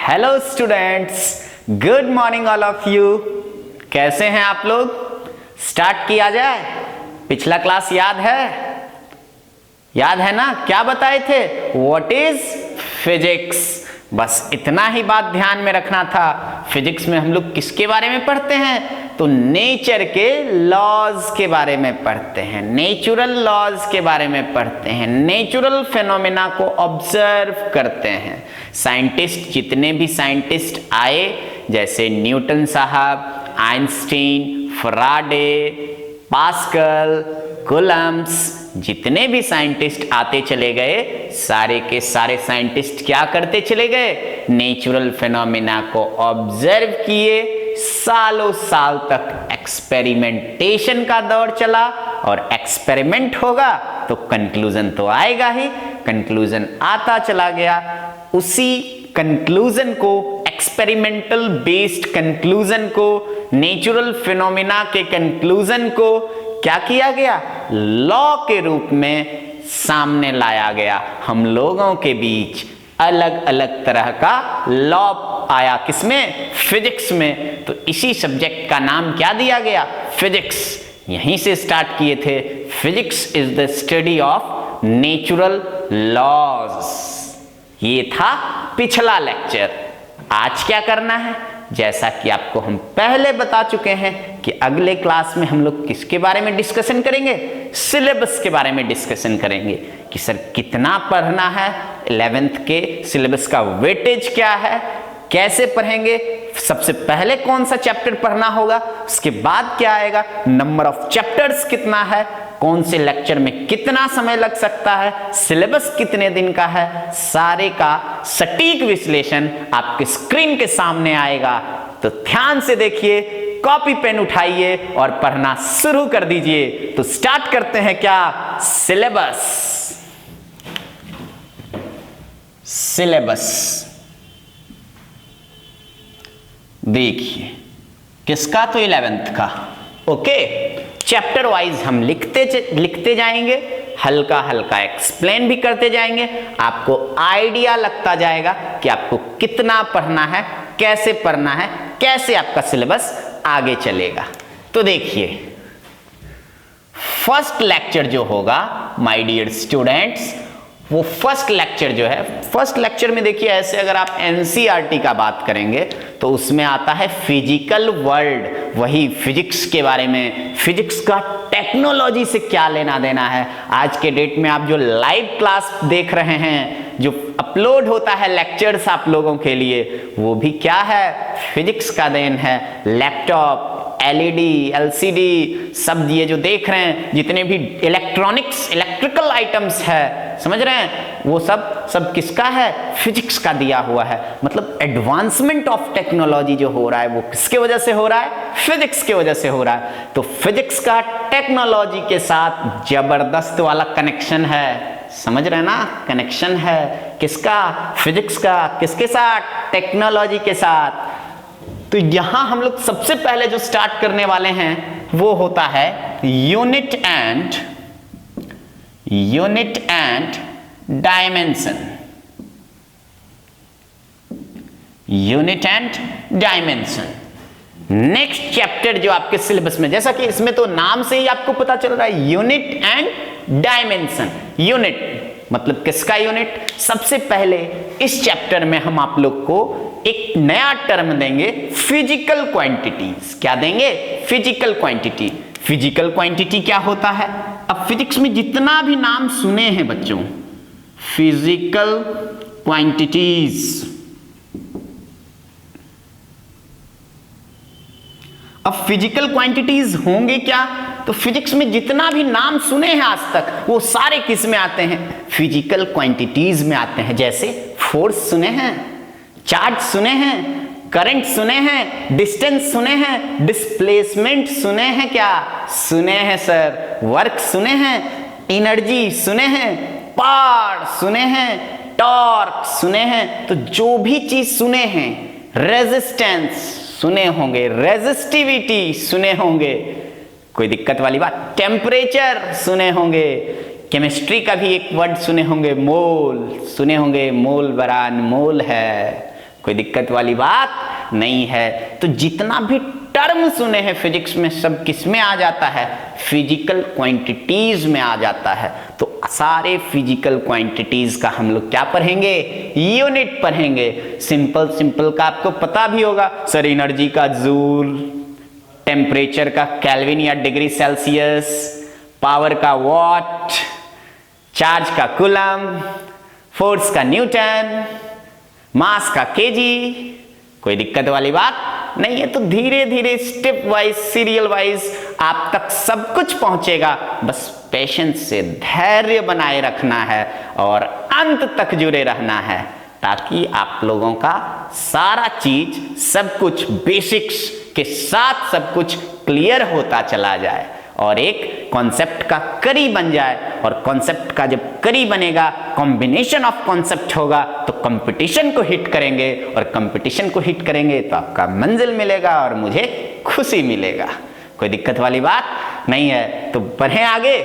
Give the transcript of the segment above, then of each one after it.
Hello students, good morning all of you. कैसे हैं आप लोग? स्टार्ट किया जाए। पिछला क्लास याद है? याद है ना? क्या बताए थे? What is physics. बस इतना ही बात ध्यान में रखना था। फिजिक्स में हम लोग किसके बारे में पढ़ते हैं? तो नेचर के लॉज के बारे में पढ़ते हैं, नेचुरल लॉज के बारे में पढ़ते हैं, नेचुरल फेनोमेना को ऑब्जर्व करते हैं। साइंटिस्ट, जितने भी साइंटिस्ट आए, जैसे न्यूटन साहब, आइंस्टीन, फराडे, पास्कल, कूलम्ब्स, जितने भी साइंटिस्ट आते चले गए, सारे के सारे साइंटिस्ट क्या करते चले गए? नेचुरल फेनोमेना को ऑब्जर्व किए। सालों साल तक एक्सपेरिमेंटेशन का दौर चला, और एक्सपेरिमेंट होगा तो कंक्लूजन तो आएगा ही। कंक्लूजन आता चला गया। उसी कंक्लूजन को, एक्सपेरिमेंटल बेस्ड कंक्लूजन को, नेचुरल फिनोमिना के कंक्लूजन को क्या किया गया? लॉ के रूप में सामने लाया गया। हम लोगों के बीच अलग अलग तरह का लॉ आया। किसमें? फिजिक्स में। तो इसी सब्जेक्ट का नाम क्या दिया गया? फिजिक्स। यहीं से स्टार्ट किए थे। Physics is the study of natural laws. ये था पिछला लेक्चर। आज क्या करना है? जैसा कि आपको हम पहले बता चुके हैं कि अगले क्लास में हम लोग किसके बारे में डिस्कशन करेंगे? सिलेबस के बारे में डिस्कशन करेंगे कि सर कितना पढ़ना है, 11th के सिलेबस का वेटेज क्या है, कैसे पढ़ेंगे, सबसे पहले कौन सा चैप्टर पढ़ना होगा, उसके बाद क्या आएगा, नंबर ऑफ चैप्टर्स कितना है, कौन से लेक्चर में कितना समय लग सकता है, सिलेबस कितने दिन का है, सारे का सटीक विश्लेषण आपके स्क्रीन के सामने आएगा। तो ध्यान से देखिए, कॉपी पेन उठाइए और पढ़ना शुरू कर दीजिए। तो स्टार्ट करते हैं क्या? सिलेबस। सिलेबस देखिए, किसका? तो 11th का। ओके, चैप्टर वाइज हम लिखते जाएंगे, हल्का हल्का एक्सप्लेन भी करते जाएंगे। आपको आइडिया लगता जाएगा कि आपको कितना पढ़ना है, कैसे पढ़ना है, कैसे आपका सिलेबस आगे चलेगा। तो देखिए, फर्स्ट लेक्चर जो होगा माय डियर स्टूडेंट्स, वो फर्स्ट लेक्चर जो है, फर्स्ट लेक्चर में देखिए, ऐसे अगर आप एनसीईआरटी का बात करेंगे तो उसमें आता है फिजिकल वर्ल्ड। वही फिजिक्स के बारे में, फिजिक्स का टेक्नोलॉजी से क्या लेना देना है। आज के डेट में आप जो लाइव क्लास देख रहे हैं, जो अपलोड होता है लेक्चर्स आप लोगों के लिए, वो भी क्या है? फिजिक्स का देन है। लैपटॉप, एलईडी, एलसीडी, सब ये जो देख रहे हैं, जितने भी इलेक्ट्रॉनिक्स, इलेक्ट्रिकल आइटम्स है, समझ रहे हैं, वो सब किसका है? फिजिक्स का दिया हुआ है। मतलब एडवांसमेंट ऑफ टेक्नोलॉजी जो हो रहा है, वो किसके वजह से हो रहा है? फिजिक्स के वजह से हो रहा है। तो फिजिक्स का टेक्नोलॉजी के साथ जबरदस्त वाला कनेक्शन है। समझ रहे हैं ना? कनेक्शन है किसका? फिजिक्स का। किसके साथ? टेक्नोलॉजी के साथ। तो यहां हम लोग सबसे पहले जो स्टार्ट करने वाले हैं वो होता है unit and dimension. Unit and dimension next chapter जो आपके सिलेबस में, जैसा कि इसमें तो नाम से ही आपको पता चल रहा है, यूनिट एंड डायमेंशन। यूनिट मतलब किसका यूनिट? सबसे पहले इस चैप्टर में हम आप लोग को एक नया टर्म देंगे, फिजिकल क्वांटिटीज। क्या देंगे? Physical quantity. फिजिकल क्वांटिटी क्या होता है? अब फिजिक्स में जितना भी नाम सुने हैं बच्चों, फिजिकल क्वांटिटीज। अब फिजिकल क्वांटिटीज होंगे क्या? तो फिजिक्स में जितना भी नाम सुने हैं आज तक, वो सारे किस में आते हैं? फिजिकल क्वांटिटीज में आते हैं। जैसे फोर्स सुने हैं, चार्ज सुने हैं, करंट सुने हैं, डिस्टेंस सुने हैं, डिस्प्लेसमेंट सुने हैं, क्या सुने हैं सर? वर्क सुने हैं, एनर्जी सुने हैं, पावर सुने हैं, टॉर्क सुने हैं। तो जो भी चीज सुने हैं, रेजिस्टेंस सुने होंगे, रेजिस्टिविटी सुने होंगे, कोई दिक्कत वाली बात? टेम्परेचर सुने होंगे, केमिस्ट्री का भी एक वर्ड सुने होंगे, मोल सुने होंगे, मोल बरान मोल है, कोई दिक्कत वाली बात नहीं है। तो जितना भी टर्म सुने हैं फिजिक्स में सब किस में आ जाता है, फिजिकल क्वांटिटीज में आ जाता है। तो सारे फिजिकल क्वांटिटीज का हम लोग क्या पढ़ेंगे, यूनिट पढ़ेंगे। सिंपल सिंपल का आपको पता भी होगा सर, एनर्जी का जूल, टेम्परेचर का केल्विन या डिग्री सेल्सियस, पावर का वॉट, चार्ज का कूलम, फोर्स का न्यूटन, मास का केजी। कोई दिक्कत वाली बात नहीं है। तो धीरे धीरे स्टेप वाइज सीरियल वाइज आप तक सब कुछ पहुंचेगा, बस पेशेंस से धैर्य बनाए रखना है और अंत तक जुड़े रहना है, ताकि आप लोगों का सारा चीज सब कुछ बेसिक्स के साथ सब कुछ क्लियर होता चला जाए और एक कॉन्सेप्ट का करी बन जाए। और कॉन्सेप्ट का जब करी बनेगा, कॉम्बिनेशन ऑफ कॉन्सेप्ट होगा, तो कंपटीशन को हिट करेंगे और कंपटीशन को हिट करेंगे तो आपका मंजिल मिलेगा और मुझे खुशी मिलेगा। कोई दिक्कत वाली बात नहीं है। तो बढ़े आगे।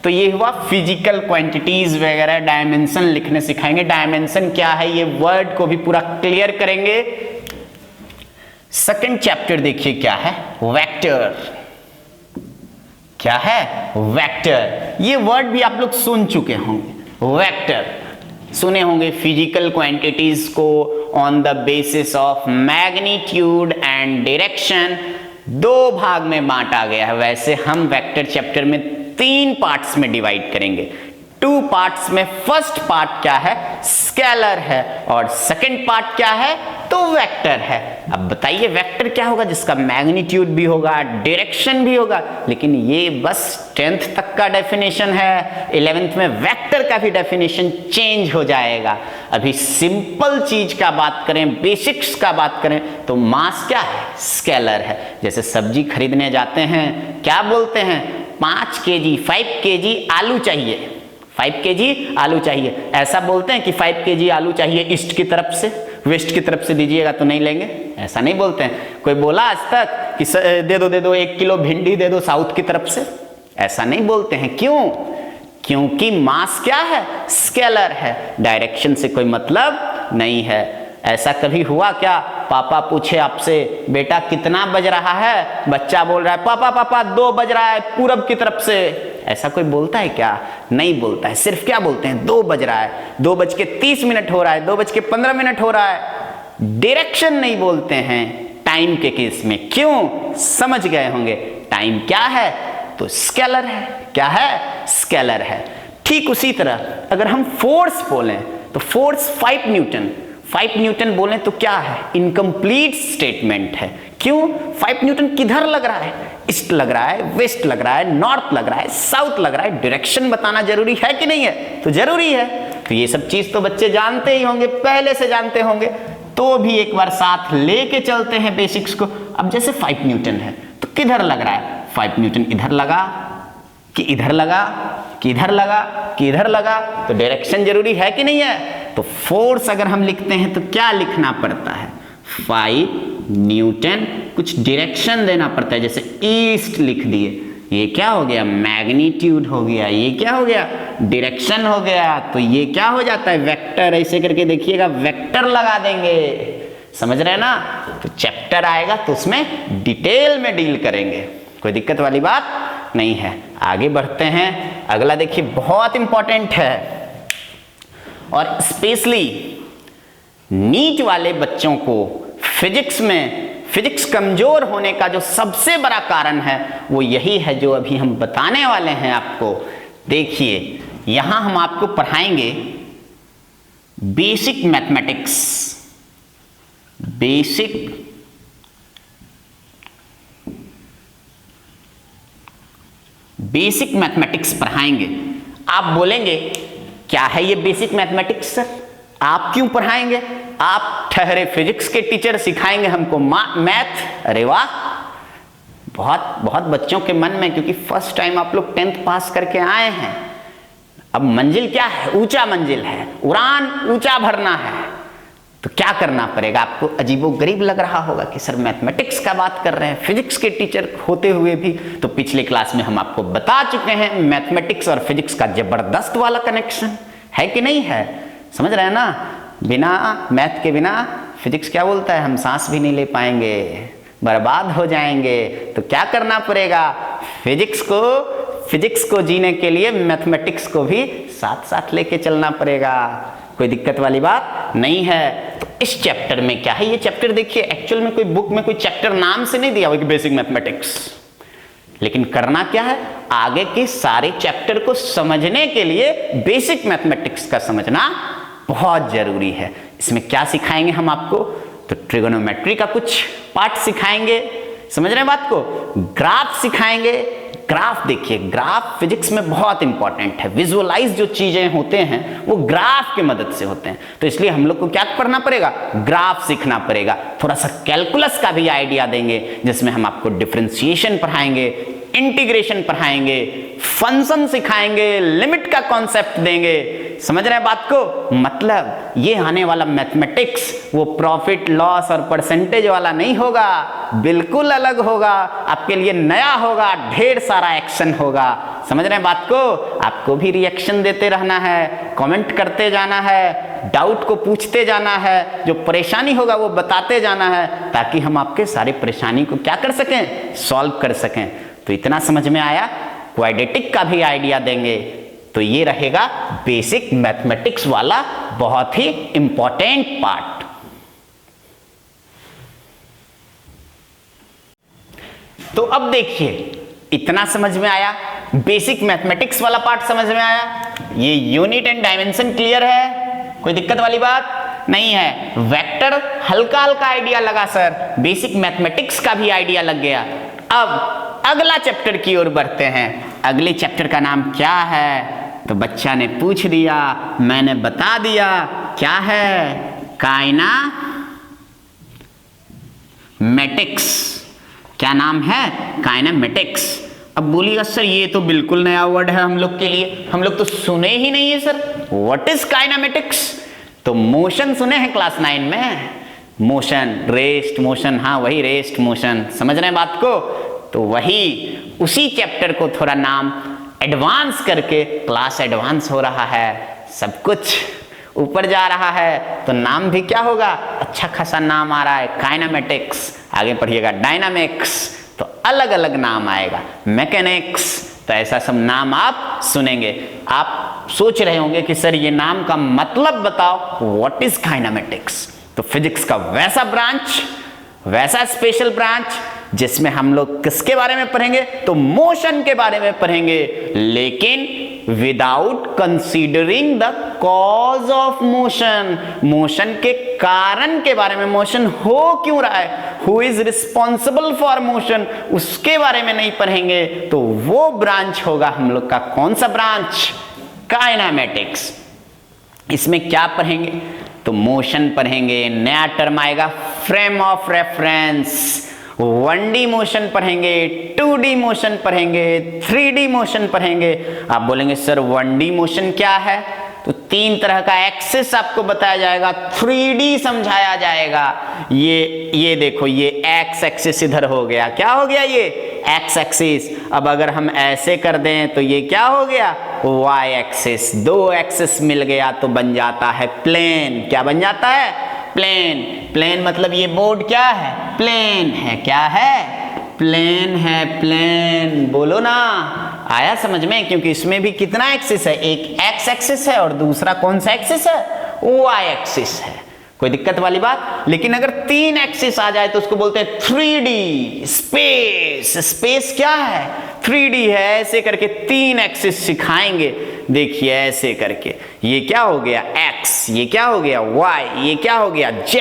तो ये हुआ फिजिकल क्वांटिटीज वगैरह, डायमेंशन लिखने सिखाएंगे। डायमेंशन क्या है ये वर्ड को भी पूरा क्लियर करेंगे। सेकंड चैप्टर देखिए क्या है, वेक्टर। क्या है, वेक्टर। ये वर्ड भी आप लोग सुन चुके होंगे, वेक्टर सुने होंगे। फिजिकल क्वांटिटीज को on the basis of magnitude and direction दो भाग में बांटा गया है। वैसे हम वेक्टर चैप्टर में 3 पार्ट्स में डिवाइड करेंगे। 2 पार्ट्स में फर्स्ट पार्ट क्या है, स्केलर है, और सेकंड पार्ट क्या है, तो वेक्टर है। अब बताइए वेक्टर क्या होगा, जिसका मैग्नीट्यूड भी होगा, डायरेक्शन भी होगा। लेकिन ये बस 10th तक का डेफिनेशन है। 11th में वेक्टर का भी डेफिनेशन चेंज हो जाएगा। अभी सिंपल चीज का बात करें, बेसिक्स का बात करें, तो मास क्या है, स्केलर है। जैसे सब्जी खरीदने जाते हैं, क्या बोलते हैं, 5 kg 5 kg आलू चाहिए, 5 kg आलू चाहिए। ऐसा बोलते हैं कि 5 kg आलू चाहिए ईस्ट की तरफ से, वेस्ट की तरफ से दीजिएगा तो नहीं लेंगे, ऐसा नहीं बोलते हैं। कोई बोला आज तक कि दे दो 1 किलो भिंडी दे दो साउथ की तरफ से, ऐसा नहीं बोलते हैं। क्यों? क्योंकि मास क्या है, स्केलर है, डायरेक्शन से कोई मतलब नहीं है। ऐसा कभी हुआ क्या, पापा पूछे आपसे बेटा कितना बज रहा है, बच्चा बोल रहा है पापा 2 बज रहा है पूरब की तरफ से। ऐसा कोई बोलता है क्या? नहीं बोलता है। सिर्फ क्या बोलते हैं, 2 बज रहा है, 2:30 हो रहा है, 2:15 हो रहा है। डायरेक्शन नहीं बोलते हैं टाइम के केस में। क्यों? समझ गए होंगे। टाइम क्या है, तो स्केलर है। क्या है, स्केलर है। ठीक उसी तरह अगर हम फोर्स बोलें तो फोर्स 5 न्यूटन बोलें तो क्या है, इनकम्प्लीट स्टेटमेंट है। क्यों? 5 न्यूटन किधर लग रहा है, ईस्ट लग रहा है, वेस्ट लग रहा है, नॉर्थ लग रहा है, साउथ लग रहा है। डायरेक्शन बताना जरूरी है कि नहीं है? तो जरूरी है। तो ये सब चीज तो बच्चे जानते ही होंगे, पहले से जानते होंगे, तो भी एक बार साथ लेके चलते हैं बेसिक्स को। अब जैसे 5 न्यूटन है तो किधर लग रहा है, 5 न्यूटन इधर लगा कि इधर लगा कि इधर लगा कि इधर लगा, तो डायरेक्शन जरूरी है कि नहीं है? तो फोर्स अगर हम लिखते हैं तो क्या लिखना पड़ता है, 5 न्यूटन, कुछ डायरेक्शन देना पड़ता है, जैसे ईस्ट लिख दिए, ये क्या हो गया, मैग्नीट्यूड हो गया, ये क्या हो गया, डायरेक्शन हो गया। तो ये क्या हो जाता है, वेक्टर। ऐसे करके देखिएगा, वेक्टर लगा देंगे, समझ रहे हैं ना? तो चैप्टर आएगा तो उसमें डिटेल में डील करेंगे, कोई दिक्कत वाली बात नहीं है। आगे बढ़ते हैं। अगला देखिए, बहुत इंपॉर्टेंट है और स्पेशली नीट वाले बच्चों को फिजिक्स कमजोर होने का जो सबसे बड़ा कारण है वो यही है जो अभी हम बताने वाले हैं आपको। देखिए यहां हम आपको पढ़ाएंगे बेसिक मैथमेटिक्स पढ़ाएंगे। आप बोलेंगे क्या है ये बेसिक मैथमेटिक्स सर, आप क्यों पढ़ाएंगे, आप ठहरे फिजिक्स के टीचर सिखाएंगे हमको मैथ। अरे वाह, बहुत बहुत बच्चों के मन में, क्योंकि फर्स्ट टाइम आप लोग 10th पास करके आए हैं। अब मंजिल क्या है, ऊंचा मंजिल है, उड़ान ऊंचा भरना है, तो क्या करना पड़ेगा। आपको अजीबोगरीब लग रहा होगा कि सर मैथमेटिक्स का बात कर रहे हैं, फिजिक्स के टीचर होते हुए भी। तो पिछले क्लास में हम आपको बता चुके हैं मैथमेटिक्स और फिजिक्स का जबरदस्त वाला कनेक्शन है कि नहीं है, समझ रहे हैं ना? बिना मैथ के बिना फिजिक्स क्या बोलता है, हम सांस भी नहीं ले पाएंगे, बर्बाद हो जाएंगे। तो क्या करना पड़ेगा, फिजिक्स को जीने के लिए मैथमेटिक्स को भी साथ साथ लेके चलना पड़ेगा। कोई दिक्कत वाली बात नहीं है। तो इस चैप्टर में क्या है, ये चैप्टर देखिए एक्चुअल में कोई बुक में कोई चैप्टर नाम से नहीं दिया हुआ कि बेसिक मैथमेटिक्स, लेकिन करना क्या है, आगे के सारे चैप्टर को समझने के लिए बेसिक मैथमेटिक्स का समझना बहुत जरूरी है। इसमें क्या सिखाएंगे हम आपको, तो ट्रिगोनोमेट्री का कुछ पार्ट सिखाएंगे, समझ रहे हैं बात को, ग्राफ सिखाएंगे। ग्राफ देखिए, ग्राफ फिजिक्स में बहुत इंपॉर्टेंट है। विजुअलाइज जो चीजें होते हैं वो ग्राफ की मदद से होते हैं, तो इसलिए हम लोग को क्या करना पड़ेगा, ग्राफ सीखना पड़ेगा। थोड़ा सा कैलकुलस का भी आइडिया देंगे, जिसमें हम आपको डिफरेंशिएशन पढ़ाएंगे, इंटीग्रेशन पढ़ाएंगे, फंक्शन सिखाएंगे, लिमिट का कॉन्सेप्ट देंगे। समझ रहे हैं बात को, मतलब ये आने वाला मैथमेटिक्स वो प्रॉफिट लॉस और परसेंटेज वाला नहीं होगा, बिल्कुल अलग होगा, आपके लिए नया होगा, ढेर सारा एक्शन होगा। समझ रहे हैं बात को, आपको भी रिएक्शन देते रहना है, कमेंट करते जाना है, डाउट को पूछते जाना है, जो परेशानी होगा वो बताते जाना है, ताकि हम आपके सारी परेशानी को क्या कर सकें, सॉल्व कर सकें। तो इतना समझ में आया। क्वाड्रेटिक का भी आइडिया देंगे। तो ये रहेगा बेसिक मैथमेटिक्स वाला बहुत ही इंपॉर्टेंट पार्ट। तो अब देखिए, इतना समझ में आया, बेसिक मैथमेटिक्स वाला पार्ट समझ में आया। ये यूनिट एंड डायमेंशन क्लियर है, कोई दिक्कत वाली बात नहीं है। वेक्टर हल्का हल्का आइडिया लगा सर, बेसिक मैथमेटिक्स का भी आइडिया लग गया। अब अगला चैप्टर की ओर बढ़ते हैं। अगले चैप्टर का नाम क्या है, तो बच्चा ने पूछ दिया, मैंने बता दिया, क्या है, काइनामेटिक्स। क्या नाम है, काइनामेटिक्स। अब बोलिएगा सर ये तो बिल्कुल नया वर्ड है हम लोग के लिए, हम लोग तो सुने ही नहीं है सर, व्हाट इज काइनामेटिक्स। तो मोशन सुने हैं क्लास 9 में, मोशन, रेस्ट मोशन, हाँ वही रेस्ट मोशन, समझ रहे हैं बात को। तो वही उसी चैप्टर को थोड़ा नाम एडवांस करके, क्लास एडवांस हो रहा है, सब कुछ ऊपर जा रहा है, तो नाम भी क्या होगा, अच्छा खासा नाम आ रहा है, काइनामेटिक्स। आगे पढ़िएगा डायनामिक्स, तो अलग अलग नाम आएगा, मैकेनिक्स, तो ऐसा सब नाम आप सुनेंगे। आप सोच रहे होंगे कि सर ये नाम का मतलब बताओ, व्हाट इज काइनामेटिक्स। तो फिजिक्स का वैसा ब्रांच, वैसा स्पेशल ब्रांच जिसमें हम लोग किसके बारे में पढ़ेंगे, तो मोशन के बारे में पढ़ेंगे, लेकिन without considering the cause of motion, motion के कारण के बारे में, मोशन हो क्यों रहा है, who is responsible for motion, उसके बारे में नहीं पढ़ेंगे। तो वो ब्रांच होगा हम लोग का, कौन सा ब्रांच, काइनामेटिक्स। इसमें क्या पढ़ेंगे, तो मोशन पढ़ेंगे, नया टर्म आएगा frame of reference, 1D motion पढ़ेंगे, 2D मोशन पढ़ेंगे, 3D मोशन पढ़ेंगे। आप बोलेंगे सर 1D मोशन क्या है, तो 3 तरह का एक्सिस आपको बताया जाएगा, 3D समझाया जाएगा। ये देखो, ये एक्स एक्सिस इधर हो गया, क्या हो गया, ये एक्स एक्सिस। अब अगर हम ऐसे कर दें तो ये क्या हो गया, वाई एक्सिस। 2 एक्सिस मिल गया तो बन जाता है प्लेन। क्या बन जाता है, प्लेन। प्लेन मतलब ये बोर्ड क्या है, प्लेन है, क्या है, प्लेन है, प्लेन। बोलो ना, आया समझ में, क्योंकि इसमें भी कितना एक्सिस है, एक एक्स एक्सिस है और दूसरा कौन सा एक्सिस है, वाई एक्सिस है। कोई दिक्कत वाली बात। लेकिन अगर 3 एक्सिस आ जाए तो उसको बोलते हैं 3D स्पेस। स्पेस क्या है, 3D है। ऐसे करके 3 एक्सिस सिखाएंगे। देखिए ऐसे करके, ये क्या हो गया x, ये क्या हो गया y, ये क्या हो गया z,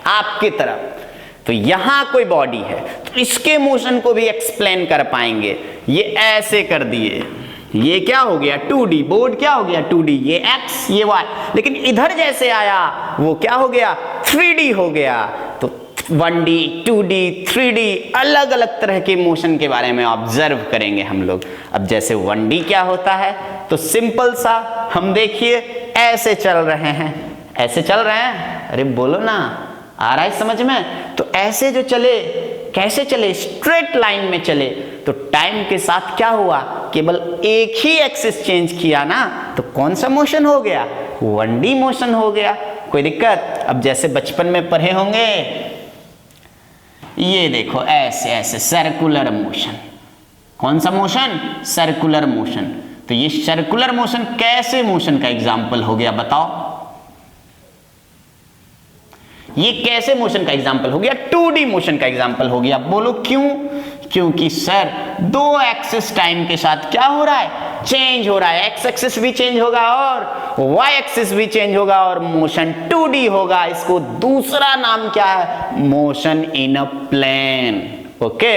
आपकी तरफ। तो यहां कोई बॉडी है तो इसके मोशन को भी एक्सप्लेन कर पाएंगे। ये ऐसे कर दिए, ये क्या हो गया 2D, बोर्ड क्या हो गया 2D, ये x ये y। लेकिन इधर जैसे आया वो क्या हो गया 3D हो गया। तो 1D 2D 3D अलग अलग तरह के मोशन के बारे में ऑब्जर्व करेंगे हम लोग। अब जैसे 1D क्या होता है, तो सिंपल सा, हम देखिए ऐसे चल रहे हैं, ऐसे चल रहे हैं, अरे बोलो ना, आ रहा है समझ में। तो ऐसे जो चले, कैसे चले, स्ट्रेट लाइन में चले। तो टाइम के साथ क्या हुआ, केवल एक ही एक्सिस चेंज किया ना, तो कौन सा मोशन हो गया, 1D मोशन हो गया। कोई दिक्कत? अब जैसे बचपन में पढ़े होंगे, ये देखो ऐसे ऐसे सर्कुलर मोशन। कौन सा मोशन? Circular motion. तो ये सर्कुलर मोशन कैसे मोशन का एग्जाम्पल हो गया बताओ? ये कैसे मोशन का एग्जाम्पल हो गया? 2D मोशन का एग्जाम्पल हो गया। बोलो क्यों? क्योंकि सर दो एक्सिस टाइम के साथ क्या हो रहा है? चेंज हो रहा है। एक्स एक्सिस भी चेंज होगा और वाई एक्सिस भी चेंज होगा और मोशन 2D होगा। इसको दूसरा नाम क्या है? Motion in a plane. Okay,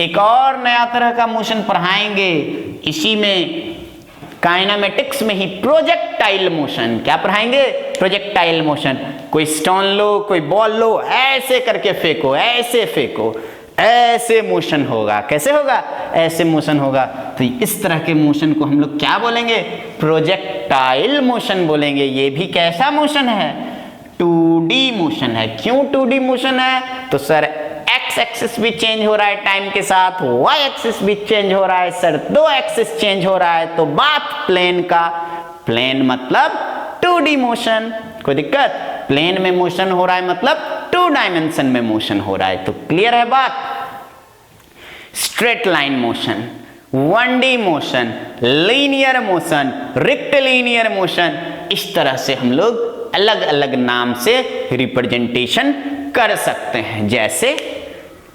एक और नया तरह का मोशन पढ़ाएंगे इसी में, काइनेमेटिक्स में ही, प्रोजेक्टाइल मोशन। क्या पढ़ाएंगे? Projectile motion. कोई स्टोन लो, कोई बॉल लो, ऐसे करके फेंको, ऐसे फेंको, ऐसे मोशन होगा। कैसे होगा? ऐसे मोशन होगा। तो इस तरह के मोशन को हम लोग क्या बोलेंगे? प्रोजेक्टाइल मोशन बोलेंगे। ये भी कैसा मोशन है? 2D मोशन है। क्यों 2D मोशन है? तो सर एक्स एक्सिस भी चेंज हो रहा है टाइम के साथ, वाई एक्सिस भी चेंज हो रहा है सर, दो एक्सिस चेंज हो रहा है, तो बात प्लेन का। प्लेन मतलब 2D मोशन। कोई दिक्कत? प्लेन में मोशन हो रहा है मतलब 2 डायमेंशन में मोशन हो रहा है। तो क्लियर है बात? Straight line motion, 1D motion, linear motion, rectilinear motion, इस तरह से हम लोग अलग अलग नाम से रिप्रेजेंटेशन कर सकते हैं। जैसे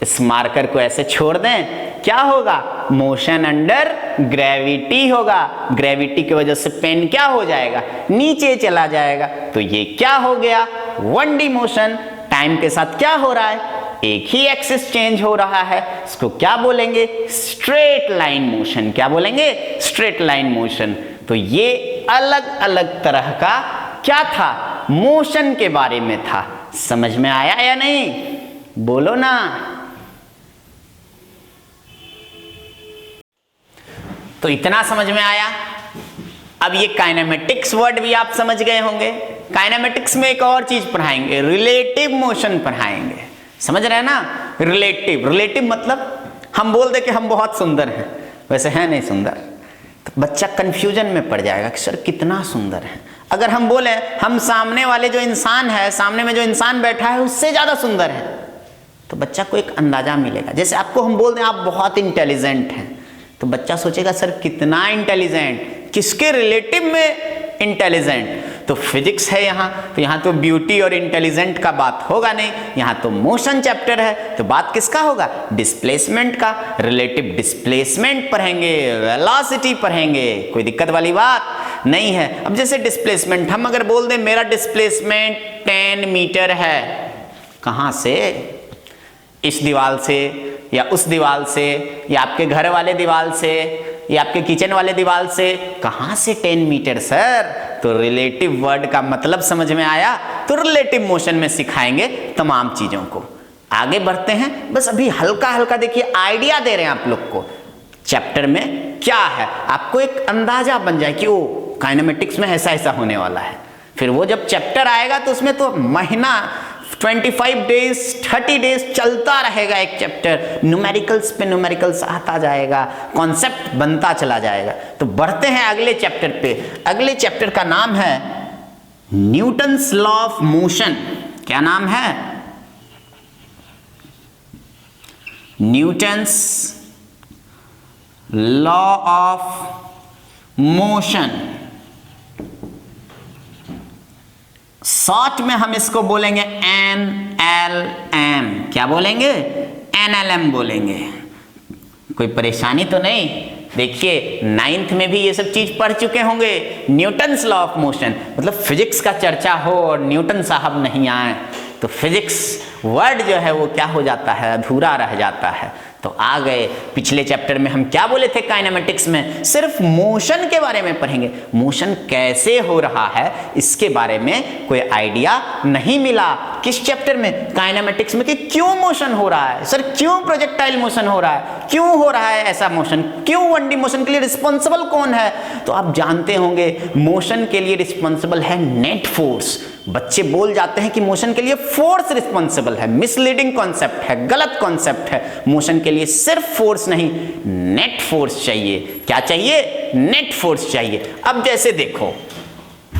इस मार्कर को ऐसे छोड़ दें, क्या होगा? मोशन अंडर ग्रेविटी होगा। ग्रेविटी की वजह से पेन क्या हो जाएगा? नीचे चला जाएगा। तो ये क्या हो गया? 1D motion. टाइम के साथ क्या हो रहा है? एक ही एक्सिस चेंज हो रहा है। इसको क्या बोलेंगे? Straight line motion. क्या बोलेंगे? Straight line motion. तो ये अलग अलग तरह का क्या था? मोशन के बारे में था। समझ में आया या नहीं? बोलो ना। तो इतना समझ में आया। अब ये काइनेमेटिक्स वर्ड भी आप समझ गए होंगे। काइनेमेटिक्स में एक और चीज पढ़ाएंगे, रिलेटिव मोशन पढ़ाएंगे। समझ रहे हैं ना? रिलेटिव। रिलेटिव मतलब हम बोल दे कि हम बहुत सुंदर हैं, वैसे हैं नहीं सुंदर, तो बच्चा कंफ्यूजन में पड़ जाएगा कि सर कितना सुंदर है। अगर हम बोले हम सामने वाले जो इंसान है, सामने में जो इंसान बैठा है उससे ज्यादा सुंदर है, तो बच्चा को एक अंदाजा मिलेगा। जैसे आपको हम बोल दें आप बहुत इंटेलिजेंट हैं, तो बच्चा सोचेगा सर कितना इंटेलिजेंट, किसके रिलेटिव में इंटेलिजेंट? तो फिजिक्स है यहाँ, तो यहाँ तो ब्यूटी और इंटेलिजेंट का बात होगा नहीं, यहाँ तो मोशन चैप्टर है, तो बात किसका होगा? डिस्प्लेसमेंट का। रिलेटिव डिस्प्लेसमेंट पढ़ेंगे, वेलोसिटी पढ़ेंगे। कोई दिक्कत वाली बात नहीं है। अब जैसे डिस्प्लेसमेंट, हम अगर बोल दें मेरा डिस्प्लेसमेंट 10 मीटर है, कहाँ से? इस दीवार से या उस दीवार से या आपके घर वाले दीवार से या आपके किचन वाले दीवार से, कहां से 10 मीटर सर? तो रिलेटिव वर्ड का मतलब समझ में आया? तो रिलेटिव मोशन में सिखाएंगे तमाम चीजों को। आगे बढ़ते हैं, बस अभी हल्का हल्का देखिए आइडिया दे रहे हैं आप लोग को चैप्टर में क्या है, आपको एक अंदाजा बन जाए कि ओ काइनेमेटिक्स में ऐसा ऐसा होने वाला है। फिर वो जब चैप्टर आएगा तो उसमें तो महीना 25 डेज 30 डेज चलता रहेगा एक चैप्टर, न्यूमेरिकल्स पे न्यूमेरिकल्स आता जाएगा, कॉन्सेप्ट बनता चला जाएगा। तो बढ़ते हैं अगले चैप्टर पे। अगले चैप्टर का नाम है न्यूटन्स लॉ ऑफ मोशन। क्या नाम है? Newton's law of motion. Short में हम इसको बोलेंगे NLM। क्या बोलेंगे? NLM बोलेंगे। कोई परेशानी तो नहीं? देखिए 9th में भी ये सब चीज पढ़ चुके होंगे। न्यूटन्स लॉ ऑफ मोशन मतलब फिजिक्स का चर्चा हो और न्यूटन साहब नहीं आए तो फिजिक्स वर्ड जो है वो क्या हो जाता है? अधूरा रह जाता है। तो आ गए। पिछले चैप्टर में हम क्या बोले थे? काइनेमेटिक्स में सिर्फ मोशन के बारे में पढ़ेंगे, मोशन कैसे हो रहा है इसके बारे में कोई आइडिया नहीं मिला। किस चैप्टर में? काइनेमेटिक्स में कि क्यों मोशन हो रहा है सर, क्यों प्रोजेक्टाइल मोशन हो रहा है, क्यों हो रहा है ऐसा मोशन, क्यों 1D मोशन के लिए रिस्पॉन्सिबल कौन है? तो आप जानते होंगे मोशन के लिए रिस्पॉन्सिबल है नेट फोर्स। बच्चे बोल जाते हैं कि मोशन के लिए फोर्स रिस्पॉन्सिबल है, मिसलीडिंग कॉन्सेप्ट है, गलत कॉन्सेप्ट है। मोशन के लिए सिर्फ फोर्स नहीं, नेट फोर्स चाहिए। क्या चाहिए? नेट फोर्स चाहिए। अब जैसे देखो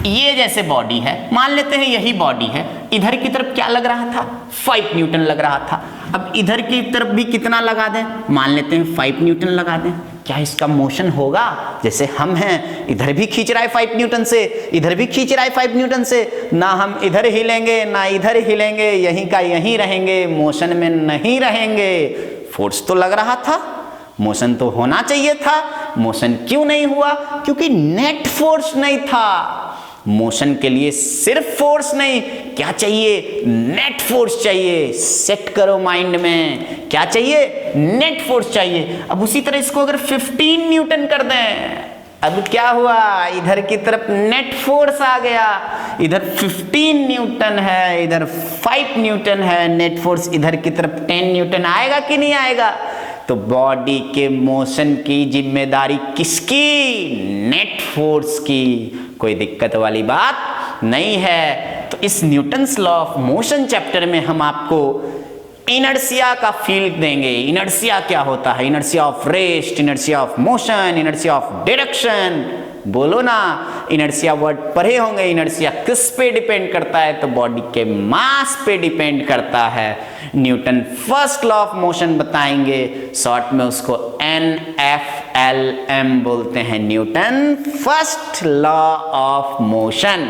ये जैसे बॉडी है, मान लेते हैं यही बॉडी है, इधर की तरफ क्या लग रहा था, 5 न्यूटन लग रहा था। अब इधर की तरफ भी कितना लगा दें, मान लेते हैं 5 न्यूटन लगा दें। क्या इसका मोशन होगा? जैसे हम हैं, इधर भी खींच रहा है 5 न्यूटन से, इधर भी खींच रहा है 5 न्यूटन से, ना हम इधर हिलेंगे ना इधर हिलेंगे, यहीं का यहीं रहेंगे, मोशन में नहीं रहेंगे। फोर्स तो लग रहा था, मोशन तो होना चाहिए था, मोशन क्यों नहीं हुआ? क्योंकि नेट फोर्स नहीं था। मोशन के लिए सिर्फ फोर्स नहीं, क्या चाहिए? नेट फोर्स चाहिए। सेट करो माइंड में, क्या चाहिए? नेट फोर्स चाहिए। अब उसी तरह इसको अगर 15 न्यूटन कर दें, अब क्या हुआ? इधर की तरफ नेट फोर्स आ गया, इधर 15 न्यूटन है, इधर 5 न्यूटन है, नेट फोर्स इधर की तरफ 10 न्यूटन आएगा कि नहीं आएगा? तो बॉडी के मोशन की जिम्मेदारी किसकी? नेट फोर्स की। कोई दिक्कत वाली बात नहीं है। तो इस Newton's law of motion chapter में हम आपको इनर्शिया का फील देंगे। इनर्शिया क्या होता है? Inertia of rest, inertia of motion, inertia of direction. बोलो ना, इनर्शिया वर्ड पढ़े होंगे। इनर्शिया किस पे डिपेंड करता है? तो बॉडी के मास पे डिपेंड करता है। Newton first law of motion बताएंगे, शॉर्ट में उसको NFLM बोलते हैं, Newton first law of motion.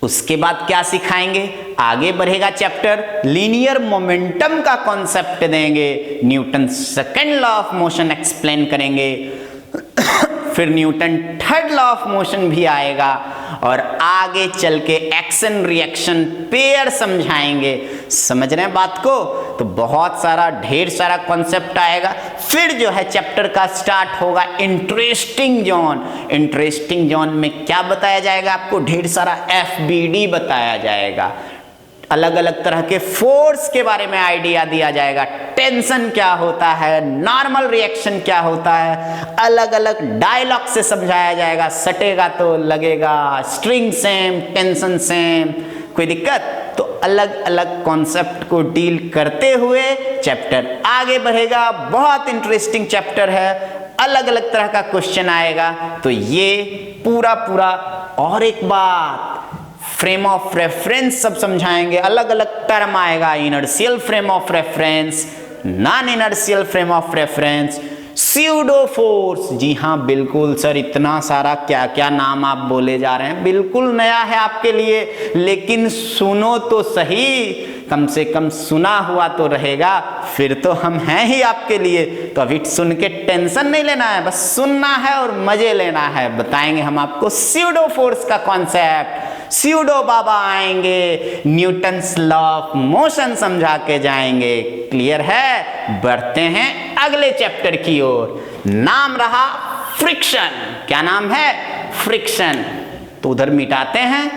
उसके बाद क्या सिखाएंगे? आगे बढ़ेगा चैप्टर, लीनियर मोमेंटम का कॉन्सेप्ट देंगे, Newton second law of motion explain करेंगे, फिर Newton third law of motion भी आएगा, और आगे चल के एक्शन रिएक्शन पेयर समझाएंगे। समझ रहे हैं बात को? तो बहुत सारा ढेर सारा कॉन्सेप्ट आएगा। फिर जो है चैप्टर का स्टार्ट होगा इंटरेस्टिंग जोन। इंटरेस्टिंग जोन में क्या बताया जाएगा आपको? ढेर सारा FBD बताया जाएगा, अलग अलग तरह के फोर्स के बारे में आइडिया दिया जाएगा, टेंशन क्या होता है, नॉर्मल रिएक्शन क्या होता है, अलग अलग डायलॉग से समझाया जाएगा। सटेगा तो लगेगा, स्ट्रिंग सेम, टेंशन सेम, कोई दिक्कत? तो अलग अलग कॉन्सेप्ट को डील करते हुए चैप्टर आगे बढ़ेगा। बहुत इंटरेस्टिंग चैप्टर है, अलग अलग तरह का क्वेश्चन आएगा। तो ये पूरा और एक बात, फ्रेम ऑफ रेफरेंस सब समझाएंगे, अलग अलग टर्म आएगा, inertial frame of reference, non inertial frame of reference, pseudo force. जी हाँ बिल्कुल सर, इतना सारा क्या क्या नाम आप बोले जा रहे हैं, बिल्कुल नया है आपके लिए, लेकिन सुनो तो सही, कम से कम सुना हुआ तो रहेगा, फिर तो हम हैं ही आपके लिए। तो अभी सुन के टेंशन नहीं लेना है, बस सुनना है और मजे लेना है। बताएंगे हम आपको स्यूडो फोर्स का कॉन्सेप्ट, स्यूडो बाबा आएंगे, न्यूटन्स लॉ ऑफ मोशन समझा के जाएंगे। क्लियर है? बढ़ते हैं अगले चैप्टर की ओर, नाम रहा फ्रिक्शन। क्या नाम है? फ्रिक्शन। तो उधर मिटाते हैं,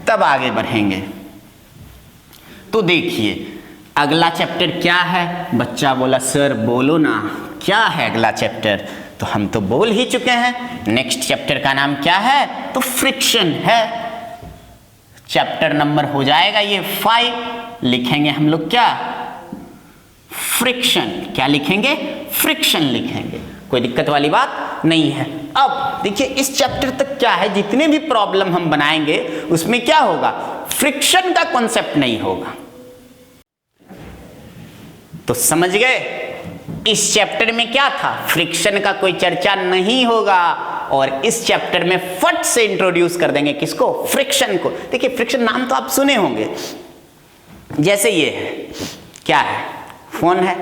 तब आगे बढ़ेंगे। तो देखिए अगला चैप्टर क्या है? बच्चा बोला सर बोलो ना, क्या है अगला चैप्टर? तो हम तो बोल ही चुके हैं, नेक्स्ट चैप्टर का नाम क्या है? तो फ्रिक्शन है। चैप्टर नंबर हो जाएगा ये 5। लिखेंगे हम लोग क्या? फ्रिक्शन। क्या लिखेंगे? फ्रिक्शन लिखेंगे। कोई दिक्कत वाली बात नहीं है। अब देखिए इस चैप्टर तक क्या है, जितने भी प्रॉब्लम हम बनाएंगे उसमें क्या होगा? फ्रिक्शन का कॉन्सेप्ट नहीं होगा। तो समझ गए, इस चैप्टर में क्या था? फ्रिक्शन का कोई चर्चा नहीं होगा, और इस चैप्टर में फट से इंट्रोड्यूस कर देंगे किसको? फ्रिक्शन को। देखिए फ्रिक्शन नाम तो आप सुने होंगे, जैसे ये है, क्या है? फोन है,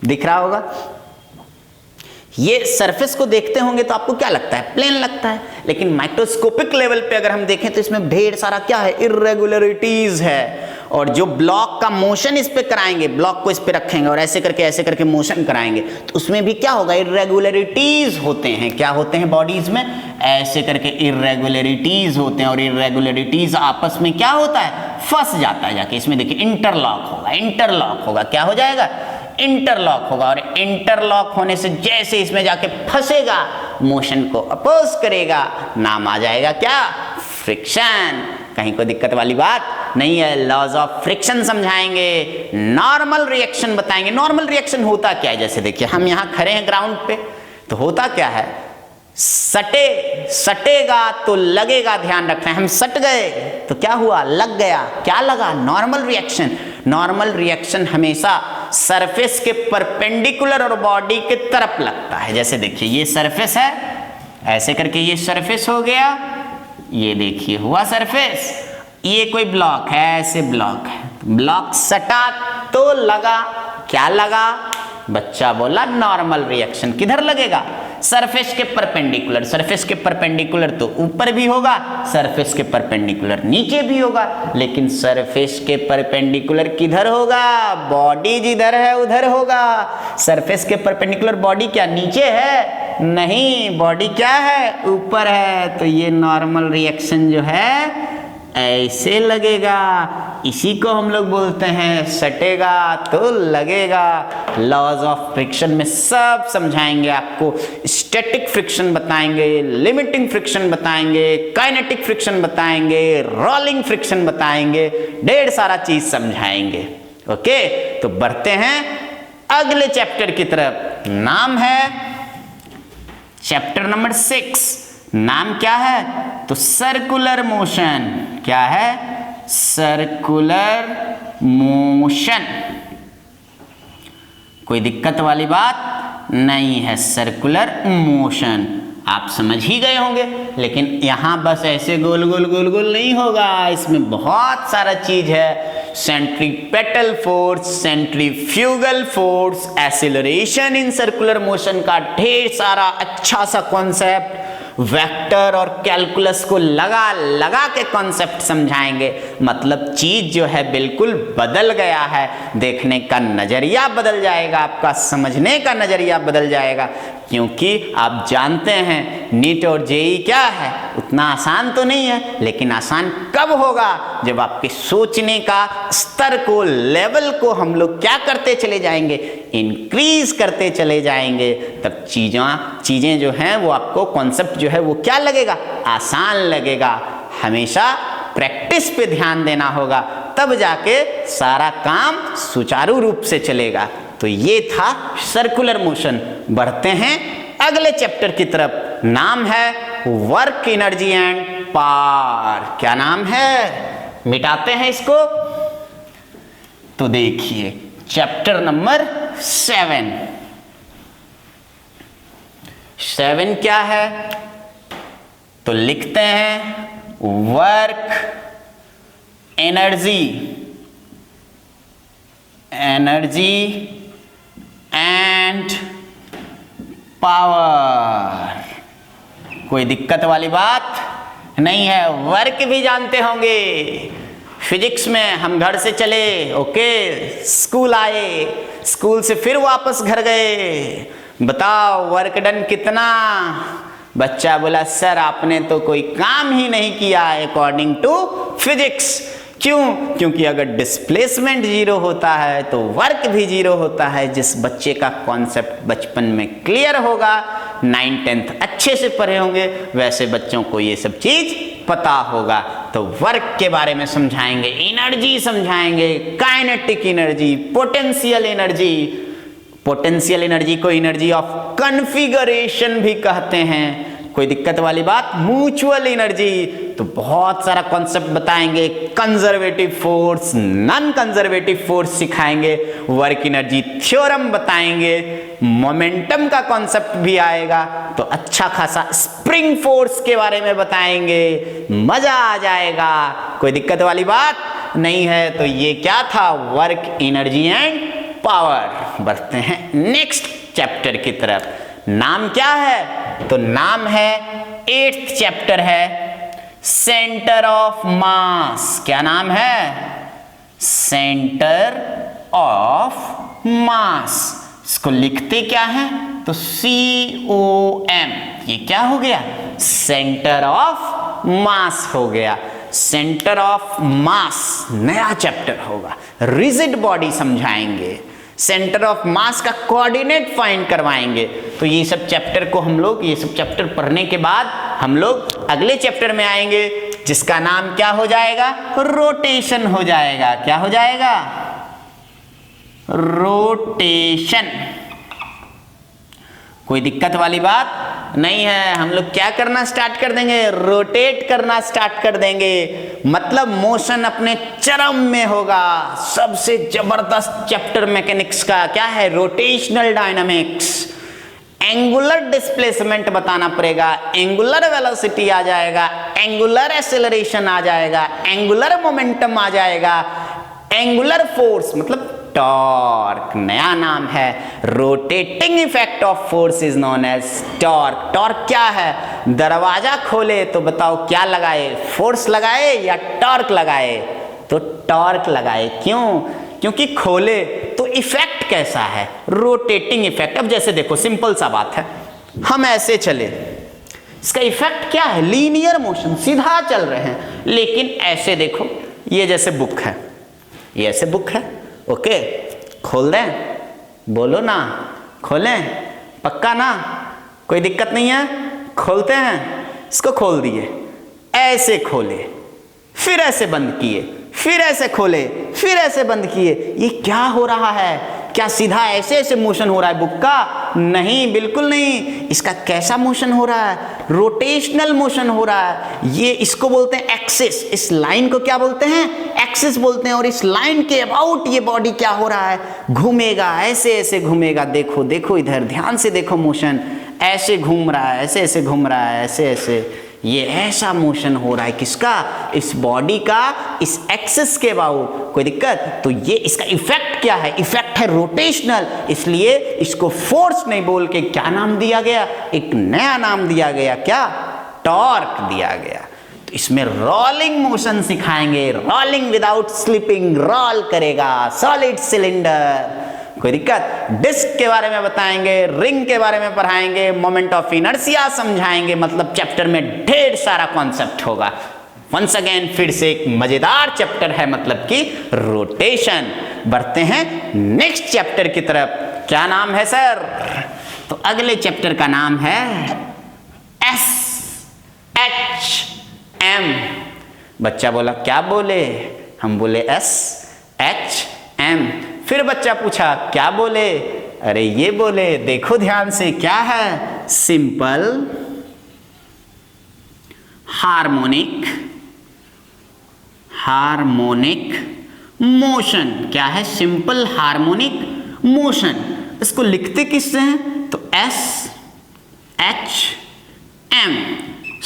दिख रहा होगा। ये सरफेस को देखते होंगे तो आपको क्या लगता है? प्लेन लगता है, लेकिन माइक्रोस्कोपिक लेवल पे अगर हम देखें तो इसमें ढेर सारा क्या है? इर्रेगुलरिटीज है। और जो ब्लॉक का मोशन इस पे कराएंगे, ब्लॉक को इस पे रखेंगे और ऐसे करके मोशन कराएंगे, तो उसमें भी क्या होगा? इर्रेगुलरिटीज होते हैं। क्या होते हैं बॉडीज में? ऐसे करके इर्रेगुलरिटीज होते हैं, और इर्रेगुलरिटीज आपस में क्या होता है? फंस जाता है जाके। इसमें देखिए इंटरलॉक होगा, इंटरलॉक होगा। क्या हो जाएगा? इंटरलॉक होगा, और इंटरलॉक होने से जैसे इसमें जाके फंसेगा, मोशन को अपोज करेगा, नाम आ जाएगा क्या? फ्रिक्शन। कहीं कोई दिक्कत वाली बात नहीं है। लॉज ऑफ फ्रिक्शन समझाएंगे, नॉर्मल रिएक्शन बताएंगे। नॉर्मल रिएक्शन होता क्या है? जैसे देखिए हम यहाँ खड़े हैं ग्राउंड पे, तो होता क्या है? सटे सटेगा तो लगेगा, ध्यान रखना है, हम सट गए तो क्या हुआ, लग गया, क्या लगा, नॉर्मल रिएक्शन। नॉर्मल रिएक्शन हमेशा सरफेस के परपेंडिकुलर और बॉडी के तरफ लगता है। जैसे देखिए ये सरफेस है, ऐसे करके ये सरफेस हो गया, ये देखिए हुआ सरफेस, ये कोई ब्लॉक है, ऐसे ब्लॉक है, ब्लॉक सटा तो लगा, क्या लगा, बच्चा बोला नॉर्मल रिएक्शन। किधर लगेगा, सरफेस के परपेंडिकुलर। सरफेस के परपेंडिकुलर तो ऊपर भी होगा, सरफेस के परपेंडिकुलर नीचे भी होगा, लेकिन सरफेस के परपेंडिकुलर किधर होगा, बॉडी जिधर है उधर होगा। सरफेस के परपेंडिकुलर बॉडी क्या नीचे है, नहीं, बॉडी क्या है, ऊपर है। तो ये नॉर्मल रिएक्शन जो है ऐसे लगेगा, इसी को हम लोग बोलते हैं सटेगा तो लगेगा। लॉज ऑफ फ्रिक्शन में सब समझाएंगे आपको, स्टैटिक फ्रिक्शन बताएंगे, लिमिटिंग फ्रिक्शन बताएंगे, काइनेटिक फ्रिक्शन बताएंगे, रोलिंग फ्रिक्शन बताएंगे, ढेर सारा चीज समझाएंगे। ओके, तो बढ़ते हैं अगले चैप्टर की तरफ। नाम है चैप्टर नंबर 6। नाम क्या है, तो सर्कुलर मोशन। क्या है, सर्कुलर मोशन। कोई दिक्कत वाली बात नहीं है, सर्कुलर मोशन आप समझ ही गए होंगे। लेकिन यहां बस ऐसे गोल गोल गोल गोल नहीं होगा, इसमें बहुत सारा चीज है। Centripetal force, centrifugal force, acceleration in circular motion का ढेर सारा अच्छा सा कॉन्सेप्ट, वेक्टर और कैलकुलस को लगा लगा के कॉन्सेप्ट समझाएंगे। मतलब चीज जो है बिल्कुल बदल गया है, देखने का नजरिया बदल जाएगा, आपका समझने का नजरिया बदल जाएगा। क्योंकि आप जानते हैं नीट और जेई क्या है, उतना आसान तो नहीं है, लेकिन आसान कब होगा, जब आपके सोचने का स्तर को, लेवल को हम लोग क्या करते चले जाएंगे, इंक्रीज करते चले जाएंगे। तब चीजें जो हैं वो आपको, कॉन्सेप्ट जो है वो क्या लगेगा, आसान लगेगा। हमेशा प्रैक्टिस पे ध्यान देना होगा, तब जाके सारा काम सुचारू रूप से चलेगा। तो ये था सर्कुलर मोशन। बढ़ते हैं अगले चैप्टर की तरफ। नाम है वर्क, एनर्जी एंड पावर। क्या नाम है, मिटाते हैं इसको। तो देखिए चैप्टर नंबर 7। 7 क्या है, तो लिखते हैं वर्क, एनर्जी एंड पावर। कोई दिक्कत वाली बात नहीं है, वर्क भी जानते होंगे। फिजिक्स में हम घर से चले, ओके, स्कूल आए, स्कूल से फिर वापस घर गए, बताओ वर्क डन कितना। बच्चा बोला सर आपने तो कोई काम ही नहीं किया अकॉर्डिंग टू फिजिक्स। क्यों, क्योंकि अगर डिस्प्लेसमेंट 0 होता है तो वर्क भी 0 होता है। जिस बच्चे का कॉन्सेप्ट बचपन में क्लियर होगा, 9th 10th अच्छे से पढ़े होंगे, वैसे बच्चों को ये सब चीज पता होगा। तो वर्क के बारे में समझाएंगे, एनर्जी समझाएंगे, kinetic energy, potential energy. Potential energy को एनर्जी ऑफ कॉन्फ़िगरेशन भी कहते हैं। कोई दिक्कत वाली बात, म्यूचुअल एनर्जी। तो बहुत सारा कॉन्सेप्ट बताएंगे, conservative force, non conservative force सिखाएंगे, वर्क एनर्जी थ्योरम बताएंगे, मोमेंटम का कॉन्सेप्ट भी आएगा। तो अच्छा खासा स्प्रिंग फोर्स के बारे में बताएंगे, मजा आ जाएगा। कोई दिक्कत वाली बात नहीं है। तो ये क्या था, वर्क, एनर्जी एंड पावर। बढ़ते हैं नेक्स्ट चैप्टर की तरफ। नाम क्या है, तो नाम है 8th चैप्टर है, सेंटर ऑफ मास। क्या नाम है, सेंटर ऑफ मास। इसको लिखते क्या है, तो COM। ये क्या हो गया, सेंटर ऑफ मास हो गया। सेंटर ऑफ मास नया चैप्टर होगा, रिजिड बॉडी समझाएंगे, सेंटर ऑफ मास का कोऑर्डिनेट फाइंड करवाएंगे। तो ये सब चैप्टर को हम लोग, ये सब चैप्टर पढ़ने के बाद हम लोग अगले चैप्टर में आएंगे, जिसका नाम क्या हो जाएगा, रोटेशन हो जाएगा। क्या हो जाएगा, रोटेशन। कोई दिक्कत वाली बात नहीं है। हम लोग क्या करना स्टार्ट कर देंगे, रोटेट करना स्टार्ट कर देंगे, मतलब मोशन अपने चरम में होगा। सबसे जबरदस्त चैप्टर मैकेनिक्स का क्या है, रोटेशनल डायनामिक्स। एंगुलर डिस्प्लेसमेंट बताना पड़ेगा, एंगुलर वेलोसिटी आ जाएगा, एंगुलर एक्सेलरेशन आ जाएगा, एंगुलर मोमेंटम आ जाएगा, एंगुलर फोर्स मतलब टॉर्क, नया नाम है। Rotating effect of force is known as torque. Torque क्या है, दरवाजा खोले तो बताओ क्या लगाए, फोर्स लगाए या टॉर्क लगाए, तो टॉर्क लगाए। क्यों, क्योंकि खोले तो इफेक्ट कैसा है, रोटेटिंग इफेक्ट। अब जैसे देखो सिंपल सा बात है, हम ऐसे चले, इसका इफेक्ट क्या है, लीनियर मोशन, सीधा चल रहे हैं। लेकिन ऐसे देखो, ये जैसे बुक है, ये ऐसे बुक है, ओके, खोल दें, बोलो ना, खोलें, पक्का ना, कोई दिक्कत नहीं है, खोलते हैं। इसको खोल दिए, ऐसे खोले, फिर ऐसे बंद किए, फिर ऐसे खोले, फिर ऐसे बंद किए। ये क्या हो रहा है, क्या सीधा ऐसे ऐसे मोशन हो रहा है बुक का? नहीं, बिल्कुल नहीं। इसका कैसा मोशन हो रहा है, रोटेशनल मोशन हो रहा है। ये इसको बोलते हैं एक्सिस, इस लाइन को क्या बोलते हैं, एक्सिस बोलते हैं। और इस लाइन के अबाउट ये बॉडी क्या हो रहा है, घूमेगा, ऐसे ऐसे घूमेगा। देखो देखो इधर ध्यान से देखो, मोशन ऐसे घूम रहा है, ऐसे ऐसे घूम रहा है, ऐसे ऐसे। ये ऐसा मोशन हो रहा है किसका, इस बॉडी का, इस एक्सिस के अबाउट। कोई दिक्कत? तो ये इसका इफेक्ट क्या है, इफेक्ट है रोटेशनल, इसलिए इसको फोर्स नहीं बोल के क्या नाम दिया गया, एक नया नाम दिया गया, क्या, टॉर्क दिया गया। तो इसमें रोलिंग मोशन सिखाएंगे, रोलिंग विदाउट स्लिपिंग, रोल करेगा, सॉलिड सिलेंडर। कोई दिक्कत? डिस्क के बारे में बताएंगे, रिंग के बारे में पढ़ाएंगे, मोमेंट ऑफ इनर्शिया समझाएंगे। मतलब चैप्टर में ढेर सारा कॉन्सेप्ट होगा। वंस अगेन फिर से एक मजेदार चैप्टर है, मतलब कि रोटेशन। बढ़ते हैं नेक्स्ट चैप्टर की तरफ। क्या नाम है सर? तो अगले चैप्टर का नाम है SHM। बच्चा बोला क्या बोले, हम बोले SHM। फिर बच्चा पूछा क्या बोले, अरे ये बोले, देखो ध्यान से, क्या है, सिंपल हार्मोनिक, हार्मोनिक मोशन। क्या है, सिंपल हार्मोनिक मोशन। इसको लिखते किससे हैं, तो SHM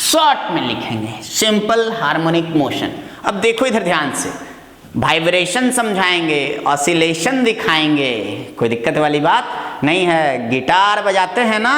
शॉर्ट में लिखेंगे, सिंपल हार्मोनिक मोशन। अब देखो इधर ध्यान से, वाइब्रेशन समझाएंगे, ऑसिलेशन दिखाएंगे। कोई दिक्कत वाली बात नहीं है। गिटार बजाते हैं ना,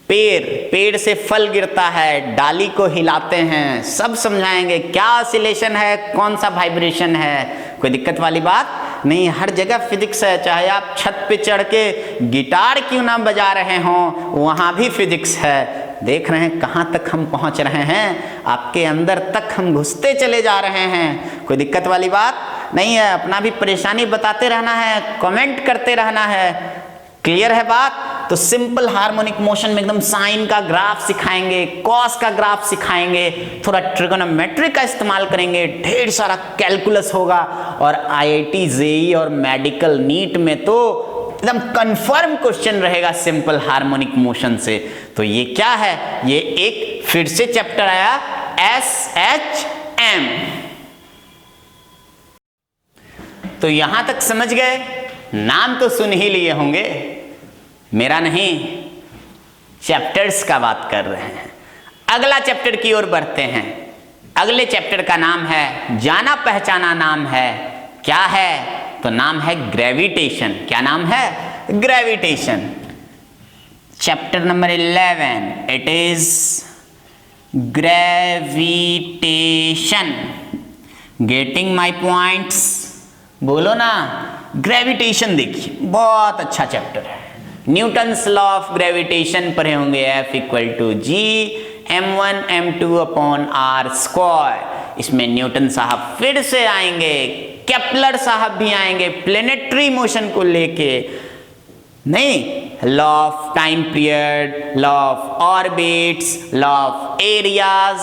पेड़ से फल गिरता है, डाली को हिलाते हैं, सब समझाएंगे क्या ऑसिलेशन है, कौन सा वाइब्रेशन है। कोई दिक्कत वाली बात नहीं, हर जगह फिजिक्स है। चाहे आप छत पे चढ़ के गिटार क्यों ना बजा रहे हों, वहां भी फिजिक्स है। देख रहे हैं कहां तक हम पहुंच रहे हैं, आपके अंदर तक हम घुसते चले जा रहे हैं। कोई दिक्कत वाली बात नहीं है। अपना भी परेशानी बताते रहना है, कमेंट करते रहना है। क्लियर है बात? तो सिंपल हार्मोनिक मोशन में एकदम साइन का ग्राफ सिखाएंगे, कॉस का ग्राफ सिखाएंगे, थोड़ा ट्रिगोनोमेट्री का इस्तेमाल करेंगे, ढेर सारा कैलकुलस होगा। और IIT JEE और मेडिकल नीट में तो एकदम कंफर्म क्वेश्चन रहेगा सिंपल हार्मोनिक मोशन से। तो ये क्या है, ये एक फिर से चैप्टर आया SHM। तो यहां तक समझ गए, नाम तो सुन ही लिए होंगे, मेरा नहीं, चैप्टर्स का बात कर रहे हैं। अगला चैप्टर की ओर बढ़ते हैं। अगले चैप्टर का नाम है, जाना पहचाना नाम है, क्या है, तो नाम है ग्रेविटेशन। क्या नाम है, gravitation. Chapter number 11, it is gravitation. Getting my points, बोलो ना। ग्रेविटेशन देखिए, बहुत अच्छा चैप्टर है। न्यूटन्स लॉ ऑफ ग्रेविटेशन पढ़े होंगे, F = G m1 m2/r²। इसमें न्यूटन साहब फिर से आएंगे, केपलर साहब भी आएंगे, प्लेनेटरी मोशन को लेके। नहीं, law of time period, law of orbits, law of areas,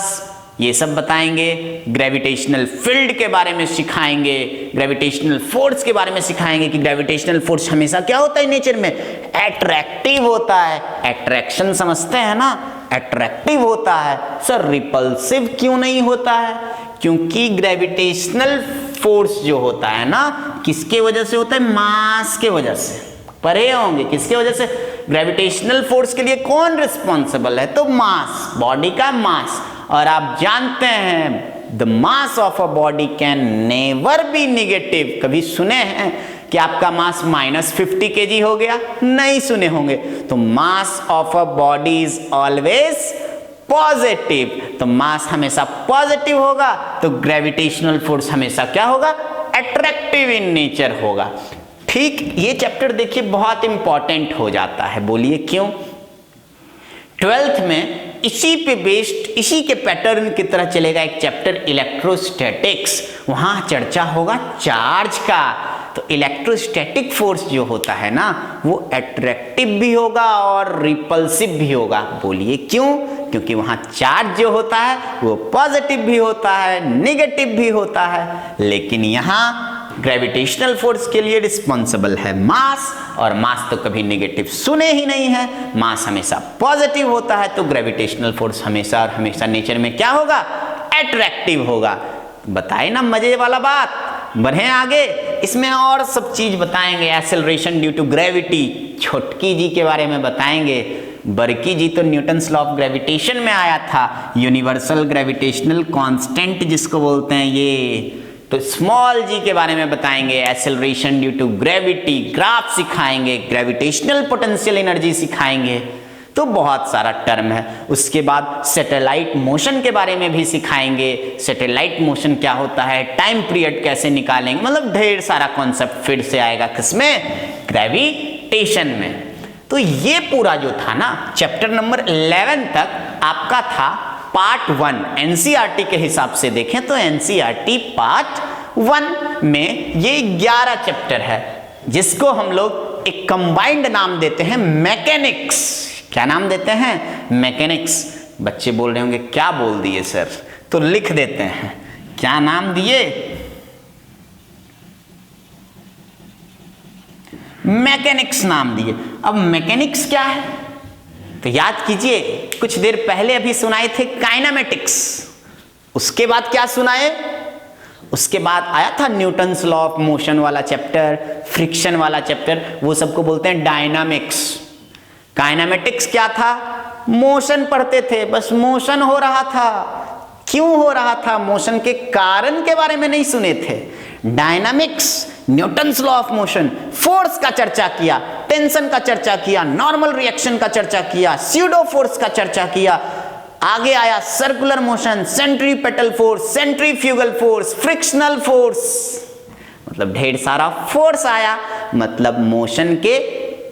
ये सब बताएंगे। ग्रेविटेशनल फील्ड के बारे में सिखाएंगे, ग्रेविटेशनल फोर्स के बारे में सिखाएंगे कि ग्रेविटेशनल फोर्स हमेशा क्या होता है नेचर में, अट्रैक्टिव होता है। अट्रैक्शन समझते हैं ना, अट्रैक्टिव होता है। सर रिपल्सिव क्यों नहीं होता है? क्योंकि ग्रेविटेशनल फोर्स जो होता है ना, किसके वजह से होता है? मास के वजह से। पढ़े होंगे किसके वजह से? ग्रेविटेशनल फोर्स के लिए कौन रिस्पॉन्सिबल है? तो मास, बॉडी का मास। और आप जानते हैं the mass of a body can never be negative. कभी सुने हैं कि आपका मास -50 kg हो गया? नहीं सुने होंगे। तो mass of a body is always positive. तो मास हमेशा पॉजिटिव होगा, तो ग्रेविटेशनल फोर्स हमेशा क्या होगा? अट्रैक्टिव इन नेचर होगा। ठीक, ये चैप्टर देखिए बहुत इंपॉर्टेंट हो जाता है। बोलिए क्यों? 12th में इसी पे बेस्ड, इसी के पैटर्न की तरह चलेगा एक चैप्टर इलेक्ट्रोस्टैटिक्स। वहां चर्चा होगा चार्ज का। तो इलेक्ट्रोस्टैटिक फोर्स जो होता है ना, वो अट्रैक्टिव भी होगा और रिपल्सिव भी होगा। बोलिए क्यों? क्योंकि वहां चार्ज जो होता है वो पॉजिटिव भी होता है, नेगेटिव भी होता है। लेकिन यहां ग्रेविटेशनल फोर्स के लिए रिस्पॉन्सिबल है मास, और मास तो कभी नेगेटिव सुने ही नहीं है। मास हमेशा पॉजिटिव होता है, तो ग्रेविटेशनल फोर्स हमेशा और हमेशा नेचर में क्या होगा? अट्रैक्टिव होगा। बताए ना मजे वाला बात। बढ़े आगे, इसमें और सब चीज बताएंगे। एक्सेलरेशन ड्यू टू ग्रेविटी, छोटकी जी के बारे में बताएंगे। बड़की जी तो न्यूटन्स लॉ ऑफ ग्रेविटेशन में आया था। यूनिवर्सल ग्रेविटेशनल कांस्टेंट जिसको बोलते हैं ये। तो स्मॉल जी के बारे में बताएंगे, acceleration due to gravity, graph सिखाएंगे, ग्रेविटेशनल पोटेंशियल एनर्जी सिखाएंगे। तो बहुत सारा टर्म है। उसके बाद सैटेलाइट मोशन के बारे में भी सिखाएंगे। सैटेलाइट मोशन क्या होता है, टाइम पीरियड कैसे निकालेंगे, मतलब ढेर सारा कॉन्सेप्ट फिर से आएगा। किसमें? ग्रेविटेशन में। तो ये पूरा जो था ना चैप्टर नंबर 11 तक आपका था पार्ट 1। एनसीईआरटी के हिसाब से देखें तो एनसीईआरटी पार्ट 1 में ये 11 चैप्टर है, जिसको हम लोग एक कंबाइंड नाम देते हैं मैकेनिक्स। क्या नाम देते हैं? मैकेनिक्स। बच्चे बोल रहे होंगे क्या बोल दिए सर, तो लिख देते हैं। क्या नाम दिए? मैकेनिक्स नाम दिए। अब मैकेनिक्स क्या है तो याद कीजिए, कुछ देर पहले अभी सुनाए थे काइनेमेटिक्स। उसके बाद क्या सुनाए? उसके बाद आया था न्यूटन्स लॉ ऑफ मोशन वाला चैप्टर, फ्रिक्शन वाला चैप्टर, वो सबको बोलते हैं डायनामिक्स। काइनेमेटिक्स क्या था? मोशन पढ़ते थे, बस मोशन हो रहा था। क्यों हो रहा था? मोशन के कारण के बारे में नहीं सुने थे। Dynamics, Newton's law of motion, force का चर्चा किया, टेंशन का चर्चा किया, नॉर्मल रिएक्शन का चर्चा किया, स्यूडो फोर्स का चर्चा किया। आगे आया circular motion, centripetal force, centrifugal force, frictional force, मतलब ढेर सारा फोर्स आया। मतलब मोशन के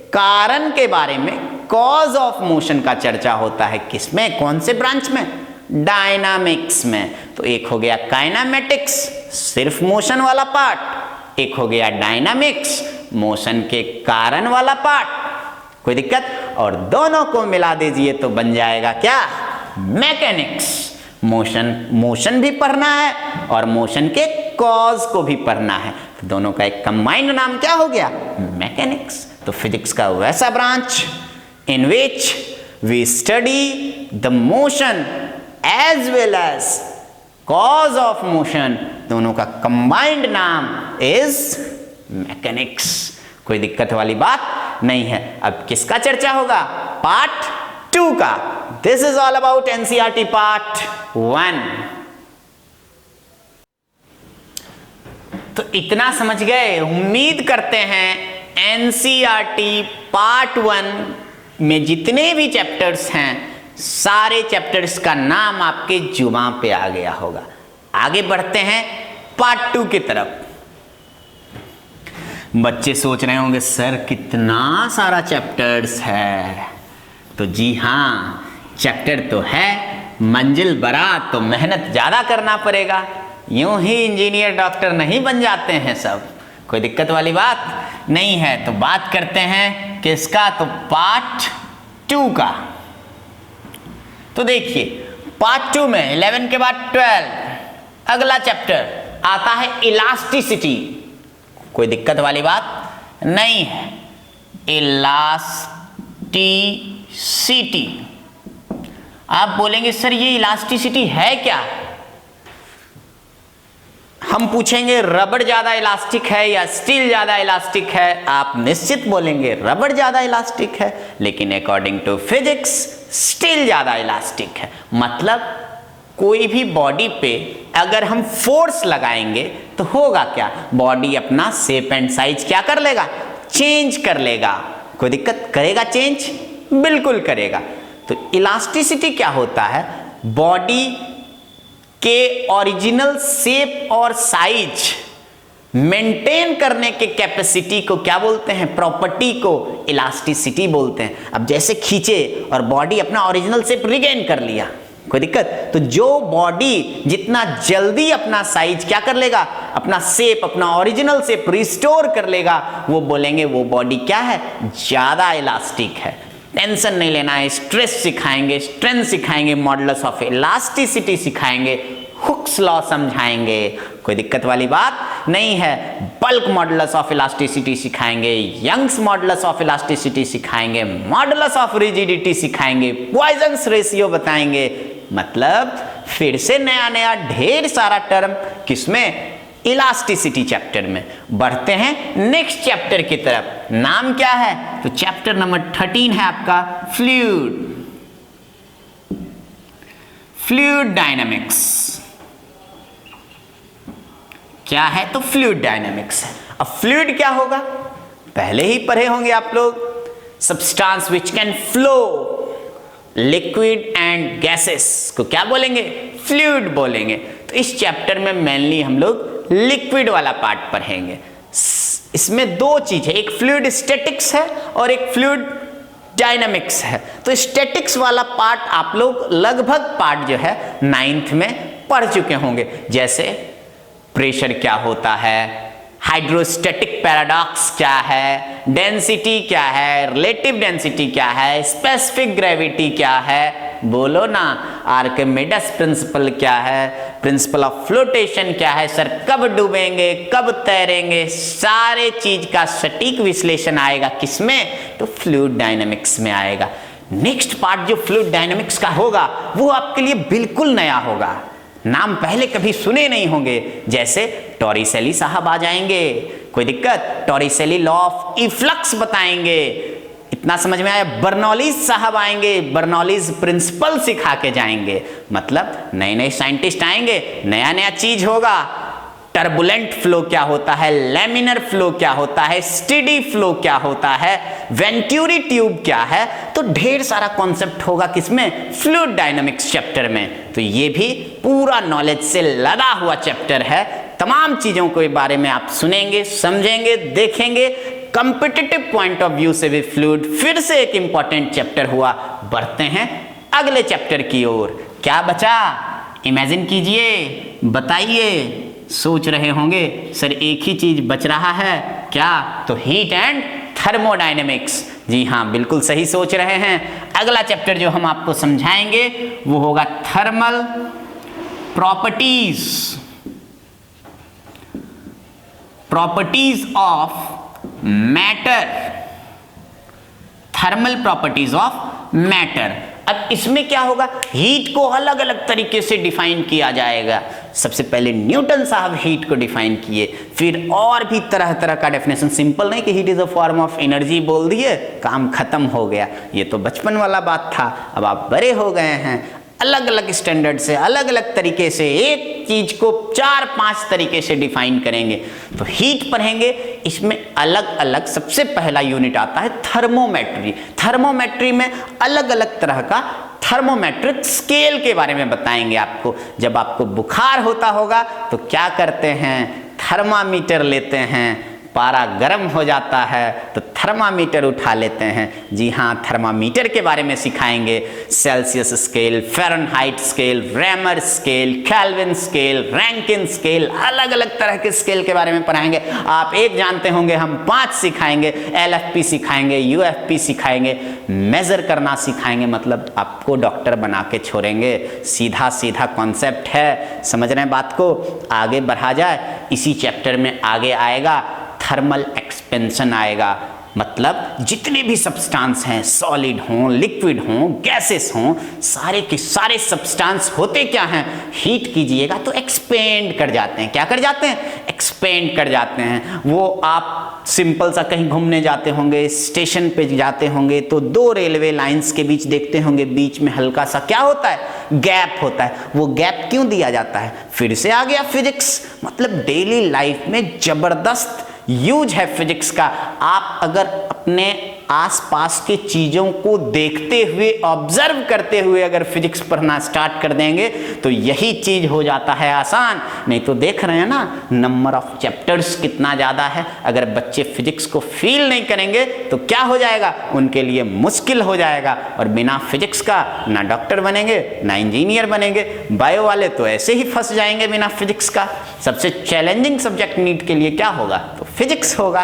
कारण के बारे में, कॉज ऑफ मोशन का चर्चा होता है। किसमें? कौन से ब्रांच में? डायनामिक्स में। तो एक हो गया काइनेमेटिक्स, सिर्फ मोशन वाला पार्ट। एक हो गया डायनामिक्स, मोशन के कारण वाला पार्ट। कोई दिक्कत? और दोनों को मिला दीजिए तो बन जाएगा क्या? मैकेनिक्स। मोशन भी पढ़ना है और मोशन के कॉज को भी पढ़ना है। तो दोनों का एक कंबाइंड नाम क्या हो गया? मैकेनिक्स। तो फिजिक्स का वैसा branch in which we study the motion as well as cause of motion, दोनों का कंबाइंड नाम इज मैकेनिक्स। कोई दिक्कत वाली बात नहीं है। अब किसका चर्चा होगा? पार्ट 2 का। This is all about NCERT part 1। तो इतना समझ गए। उम्मीद करते हैं एनसीईआरटी पार्ट 1 में जितने भी चैप्टर्स हैं, सारे चैप्टर्स का नाम आपके जुबान पे आ गया होगा। आगे बढ़ते हैं पार्ट 2 की तरफ। बच्चे सोच रहे होंगे सर कितना सारा चैप्टर्स है। तो जी हाँ, चैप्टर तो है, मंजिल बरात, तो मेहनत ज़्यादा करना पड़ेगा। यूं ही इंजीनियर डॉक्टर नहीं बन जाते हैं सब। कोई दिक्कत वाली बात नहीं है। तो बात करते हैं किसका? तो पार्ट 2 का। तो देखिए पार्ट 2 में 11 के बाद 12 अगला चैप्टर आता है इलास्टिसिटी। कोई दिक्कत वाली बात नहीं है। इलास्टिसिटी, आप बोलेंगे सर ये इलास्टिसिटी है क्या? हम पूछेंगे रबड़ ज्यादा इलास्टिक है या स्टील ज्यादा इलास्टिक है, आप निश्चित बोलेंगे रबड़ ज्यादा इलास्टिक है, लेकिन अकॉर्डिंग टू फिजिक्स स्टील ज्यादा इलास्टिक है। मतलब कोई भी बॉडी पे अगर हम फोर्स लगाएंगे तो होगा क्या, बॉडी अपना शेप एंड साइज क्या कर लेगा, चेंज कर लेगा। कोई दिक्कत करेगा चेंज? बिल्कुल करेगा। तो इलास्टिसिटी क्या होता है, बॉडी के ओरिजिनल शेप और साइज मेंटेन करने के कैपेसिटी को क्या बोलते हैं, प्रॉपर्टी को इलास्टिसिटी बोलते हैं। अब जैसे खींचे और बॉडी अपना ओरिजिनल शेप रिगेन कर लिया, कोई दिक्कत? तो जो बॉडी जितना जल्दी अपना साइज क्या कर लेगा, अपना शेप, अपना ओरिजिनल शेप रिस्टोर कर लेगा, वो बोलेंगे वो बॉडी क्या है, ज्यादा इलास्टिक है। टेंशन नहीं लेना है, स्ट्रेस सिखाएंगे, स्ट्रेंथ सिखाएंगे, मॉडुलस ऑफ इलास्टिसिटी सिखाएंगे, हुक्स लॉ समझाएंगे, कोई दिक्कत वाली बात नहीं है। बल्क मॉडुलस ऑफ इलास्टिसिटी सिखाएंगे, यंग्स मॉडुलस ऑफ इलास्टिसिटी सिखाएंगे, मॉडुलस ऑफ रिजिडिटी सिखाएंगे, पॉइजन्स रेशियो बताएंगे। मतलब फिर से नया नया ढेर सारा टर्म किसमें, इलास्टिसिटी चैप्टर में। बढ़ते हैं नेक्स्ट चैप्टर की तरफ। नाम क्या है, तो चैप्टर नंबर 13 है आपका फ्लूइड, फ्लूइड डायनामिक्स। क्या है, तो फ्लूइड डायनामिक्स है। अब फ्लूइड क्या होगा, पहले ही पढ़े होंगे आप लोग, substance which can flow, liquid and gases को क्या बोलेंगे, फ्लूइड बोलेंगे। तो इस चैप्टर में मेनली हम लोग लिक्विड वाला पार्ट पढ़ेंगे। इसमें दो चीज है, एक फ्लूइड स्टैटिक्स है और एक फ्लूइड डायनामिक्स है। तो स्टैटिक्स वाला पार्ट आप लोग लगभग पार्ट जो है 9th में पढ़ चुके होंगे, जैसे प्रेशर क्या होता है, हाइड्रोस्टैटिक पैराडॉक्स क्या है, डेंसिटी क्या है, रिलेटिव डेंसिटी क्या है, स्पेसिफिक ग्रेविटी क्या है, बोलो ना, आर्किमिडीज प्रिंसिपल क्या है, प्रिंसिपल ऑफ फ्लोटेशन क्या है, सर कब डूबेंगे, कब तैरेंगे, सारे चीज का सटीक विश्लेषण आएगा किसमें, तो फ्लूइड डायनामिक्स में आएगा। नेक्स्ट पार्ट जो फ्लूइड डायनामिक्स का होगा वो आपके लिए बिल्कुल नया होगा, नाम पहले कभी सुने नहीं होंगे। जैसे टॉरिसेली साहब आ जाएंगे, कोई दिक्कत, टॉरिसेली लॉ ऑफ इफ्लक्स बताएंगे, इतना समझ में आया। बर्नौलीज साहब आएंगे, बर्नौलीज प्रिंसिपल सिखा के जाएंगे। मतलब नए नए साइंटिस्ट आएंगे, नया नया चीज होगा। टर्बुलेंट फ्लो क्या होता है, लैमिनर फ्लो क्या होता है, स्टेडी फ्लो क्या होता है, वेंटूरी ट्यूब क्या है, तो ढेर सारा कॉन्सेप्ट होगा किसमें, फ्लूइड डायनामिक्स चैप्टर में। तो ये भी पूरा नॉलेज से लदा हुआ चैप्टर है। तमाम चीजों के बारे में आप सुनेंगे, समझेंगे, देखेंगे। कॉम्पिटिटिव पॉइंट ऑफ व्यू से भी फ्लूइड फिर से एक इंपॉर्टेंट चैप्टर हुआ। बढ़ते हैं अगले चैप्टर की ओर। क्या बचा, इमेजिन कीजिए, बताइए। सोच रहे होंगे सर एक ही चीज बच रहा है क्या, तो हीट एंड थर्मोडायनेमिक्स। जी हाँ, बिल्कुल सही सोच रहे हैं। अगला चैप्टर जो हम आपको समझाएंगे वो होगा thermal properties, properties of matter, thermal properties of matter. अब इसमें क्या होगा, हीट को अलग अलग तरीके से डिफाइन किया जाएगा। सबसे पहले न्यूटन साहब हीट को डिफाइन किए, फिर और भी तरह तरह का डेफिनेशन। सिंपल नहीं कि heat is a form of energy बोल दिए, काम खत्म हो गया। ये तो बचपन वाला बात था, अब आप बड़े हो गए हैं। अलग अलग स्टैंडर्ड से, अलग अलग तरीके से एक चीज को 4-5 तरीके से डिफाइन करेंगे। तो हीट पढ़ेंगे, इसमें अलग अलग। सबसे पहला यूनिट आता है थर्मोमेट्री। थर्मोमेट्री में अलग अलग तरह का थर्मोमेट्रिक स्केल के बारे में बताएंगे आपको। जब आपको बुखार होता होगा तो क्या करते हैं, थर्मामीटर लेते हैं, पारा गर्म हो जाता है तो थर्मामीटर उठा लेते हैं। जी हाँ, थर्मामीटर के बारे में सिखाएंगे। Celsius scale, Fahrenheit scale, Reaumur scale, Kelvin scale, Rankine scale, अलग अलग तरह के स्केल के बारे में पढ़ाएंगे। आप एक जानते होंगे, हम 5 सिखाएंगे। LFP सिखाएंगे, UFP सिखाएंगे, मेजर करना सिखाएंगे, मतलब आपको डॉक्टर बना के छोड़ेंगे। सीधा सीधा कॉन्सेप्ट है, समझ रहे हैं बात को? आगे बढ़ा जाए, इसी चैप्टर में आगे आएगा थर्मल एक्सपेंशन आएगा, मतलब जितने भी सब्सटेंस हैं, सॉलिड हों, लिक्विड हों, गैसेस हों, सारे के सारे सब्सटेंस होते क्या हैं, हीट कीजिएगा तो एक्सपेंड कर जाते हैं। क्या कर जाते हैं? एक्सपेंड कर जाते हैं। वो आप सिंपल सा कहीं घूमने जाते होंगे, स्टेशन पे जाते होंगे तो 2 रेलवे लाइंस के बीच देखते होंगे, बीच में हल्का सा क्या होता है? गैप होता है। वो गैप क्यों दिया जाता है? फिर से आ गया फिजिक्स, मतलब डेली लाइफ में जबरदस्त यूज है फिजिक्स का। आप अगर अपने आसपास की चीजों को देखते हुए, ऑब्जर्व करते हुए अगर फिजिक्स पढ़ना स्टार्ट कर देंगे तो यही चीज हो जाता है आसान। नहीं तो देख रहे हैं ना, नंबर ऑफ चैप्टर्स कितना ज्यादा है। अगर बच्चे फिजिक्स को फील नहीं करेंगे तो क्या हो जाएगा? उनके लिए मुश्किल हो जाएगा। और बिना फिजिक्स का ना डॉक्टर बनेंगे ना इंजीनियर बनेंगे। बायो वाले तो ऐसे ही फंस जाएंगे बिना फिजिक्स का। सबसे चैलेंजिंग सब्जेक्ट नीट के लिए क्या होगा? तो फिजिक्स होगा।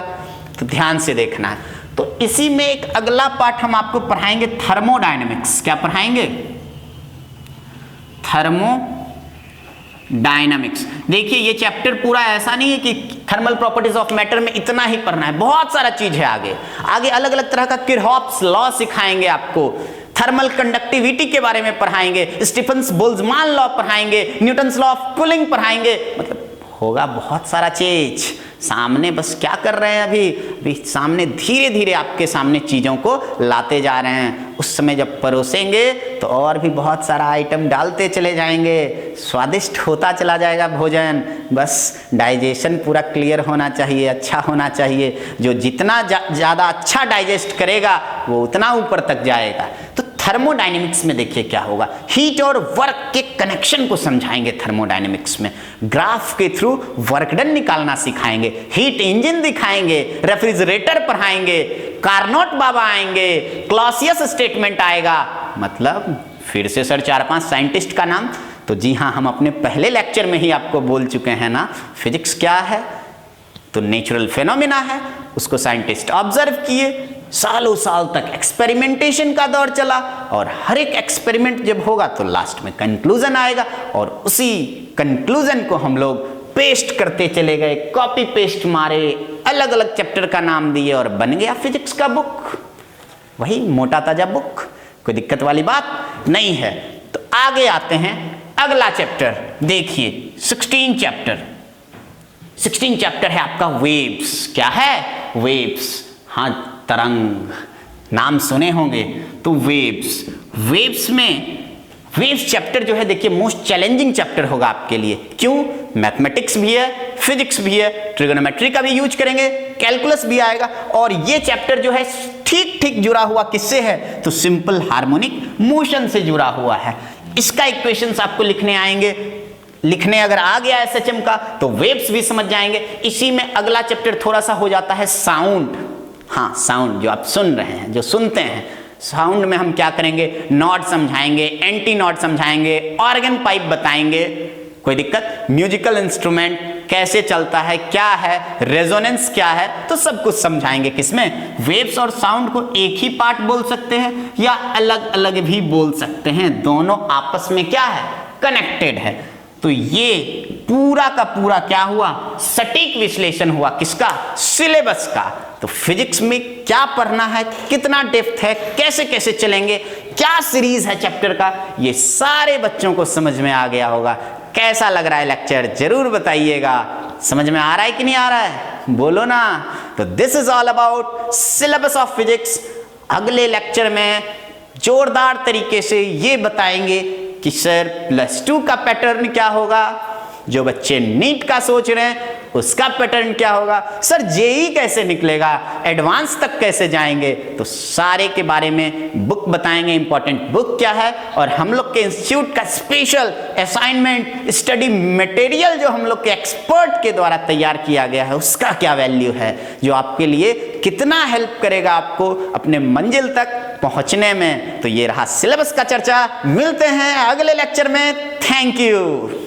तो ध्यान से देखना है। तो इसी में एक अगला पार्ट हम आपको पढ़ाएंगे, थर्मोडायनेमिक्स। क्या पढ़ाएंगे? थर्मोडायनेमिक्स। देखिए ये चैप्टर पूरा ऐसा नहीं है कि थर्मल प्रॉपर्टीज ऑफ मैटर में इतना ही पढ़ना है, बहुत सारा चीज है आगे। आगे अलग अलग तरह का किरचॉफ्स लॉ सिखाएंगे आपको, थर्मल कंडक्टिविटी के बारे में पढ़ाएंगे, स्टीफन्स बोल्ट्जमान लॉ पढ़ाएंगे, न्यूटन्स लॉ ऑफ कूलिंग पढ़ाएंगे। मतलब होगा बहुत सारा चीज सामने। बस क्या कर रहे हैं अभी सामने धीरे धीरे आपके सामने चीजों को लाते जा रहे हैं। उस समय जब परोसेंगे तो और भी बहुत सारा आइटम डालते चले जाएंगे, स्वादिष्ट होता चला जाएगा भोजन। बस डाइजेशन पूरा क्लियर होना चाहिए, अच्छा होना चाहिए। जो जितना ज्यादा अच्छा डाइजेस्ट करेगा वो उतना ऊपर तक जाएगा। तो थर्मोडायनेमिक्स में देखिए क्या होगा, हीट और वर्क के कनेक्शन को समझाएंगे। थर्मोडायनेमिक्स में ग्राफ के थ्रू वर्क डन निकालना सिखाएंगे, हीट इंजन दिखाएंगे, रेफ्रिजरेटर पढ़ाएंगे, कार्नोट बाबा आएंगे, क्लॉसियस स्टेटमेंट आएगा। मतलब फिर से सर 4-5 साइंटिस्ट का नाम। तो जी हाँ, हम अपने पहले लेक्चर में ही आपको बोल चुके हैं ना, फिजिक्स क्या है? तो नेचुरल फेनोमेना है, उसको साइंटिस्ट ऑब्जर्व किए, सालों साल तक एक्सपेरिमेंटेशन का दौर चला, और हर एक एक्सपेरिमेंट जब होगा तो लास्ट में कंक्लूजन आएगा, और उसी कंक्लूजन को हम लोग पेस्ट करते चले गए, कॉपी पेस्ट मारे, अलग अलग चैप्टर का नाम दिए और बन गया फिजिक्स का बुक। वही मोटा ताजा बुक, कोई दिक्कत वाली बात नहीं है। तो आगे आते हैं, अगला चैप्टर देखिए, 16 चैप्टर है आपका वेव्स। क्या है? वेव्स। हाँ, तरंग, नाम सुने होंगे। तो वेव्स में वेव्स चैप्टर जो है देखिए मोस्ट चैलेंजिंग चैप्टर होगा आपके लिए। क्यों? मैथमेटिक्स भी है, फिजिक्स भी है, ट्रिगोनोमेट्री का भी यूज करेंगे, कैलकुलस भी आएगा। और ये चैप्टर जो है ठीक ठीक जुड़ा हुआ किससे है? तो सिंपल हार्मोनिक मोशन से जुड़ा हुआ है। इसका इक्वेशंस आपको लिखने आएंगे, लिखने अगर आ गया SHM का तो वेव्स भी समझ जाएंगे। इसी में अगला चैप्टर थोड़ा सा हो जाता है साउंड। हाँ, साउंड जो आप सुन रहे हैं, जो सुनते हैं, साउंड में हम क्या करेंगे? नॉट समझाएंगे, एंटी नॉट समझाएंगे, ऑर्गन पाइप बताएंगे। कोई दिक्कत? म्यूजिकल इंस्ट्रूमेंट कैसे चलता है, क्या है, रेजोनेंस क्या है, तो सब कुछ समझाएंगे। किसमें? वेव्स और साउंड को एक ही पार्ट बोल सकते हैं या अलग अलग भी बोल सकते हैं, दोनों आपस में क्या है? कनेक्टेड है। तो ये पूरा का पूरा क्या हुआ? सटीक विश्लेषण हुआ। किसका? सिलेबस का। तो फिजिक्स में क्या पढ़ना है, कितना डेप्थ है, कैसे कैसे चलेंगे, क्या सीरीज है चैप्टर का, ये सारे बच्चों को समझ में आ गया होगा। कैसा लग रहा है लेक्चर? जरूर बताइएगा। समझ में आ रहा है कि नहीं आ रहा है? बोलो ना। तो this is all about syllabus of physics. अगले लेक्चर में जोरदार तरीके से ये बताएंगे कि सर +2 का पैटर्न क्या होगा। जो बच्चे नीट का सोच रहे हैं उसका पैटर्न क्या होगा, सर जेई कैसे निकलेगा, एडवांस तक कैसे जाएंगे, तो सारे के बारे में बुक बताएंगे। इंपॉर्टेंट बुक क्या है और हम लोग के इंस्टीट्यूट का स्पेशल असाइनमेंट स्टडी मटेरियल जो हम लोग के एक्सपर्ट के द्वारा तैयार किया गया है उसका क्या वैल्यू है, जो आपके लिए कितना हेल्प करेगा आपको अपने मंजिल तक पहुंचने में। तो ये रहा सिलेबस का चर्चा। मिलते हैं अगले लेक्चर में। Thank you.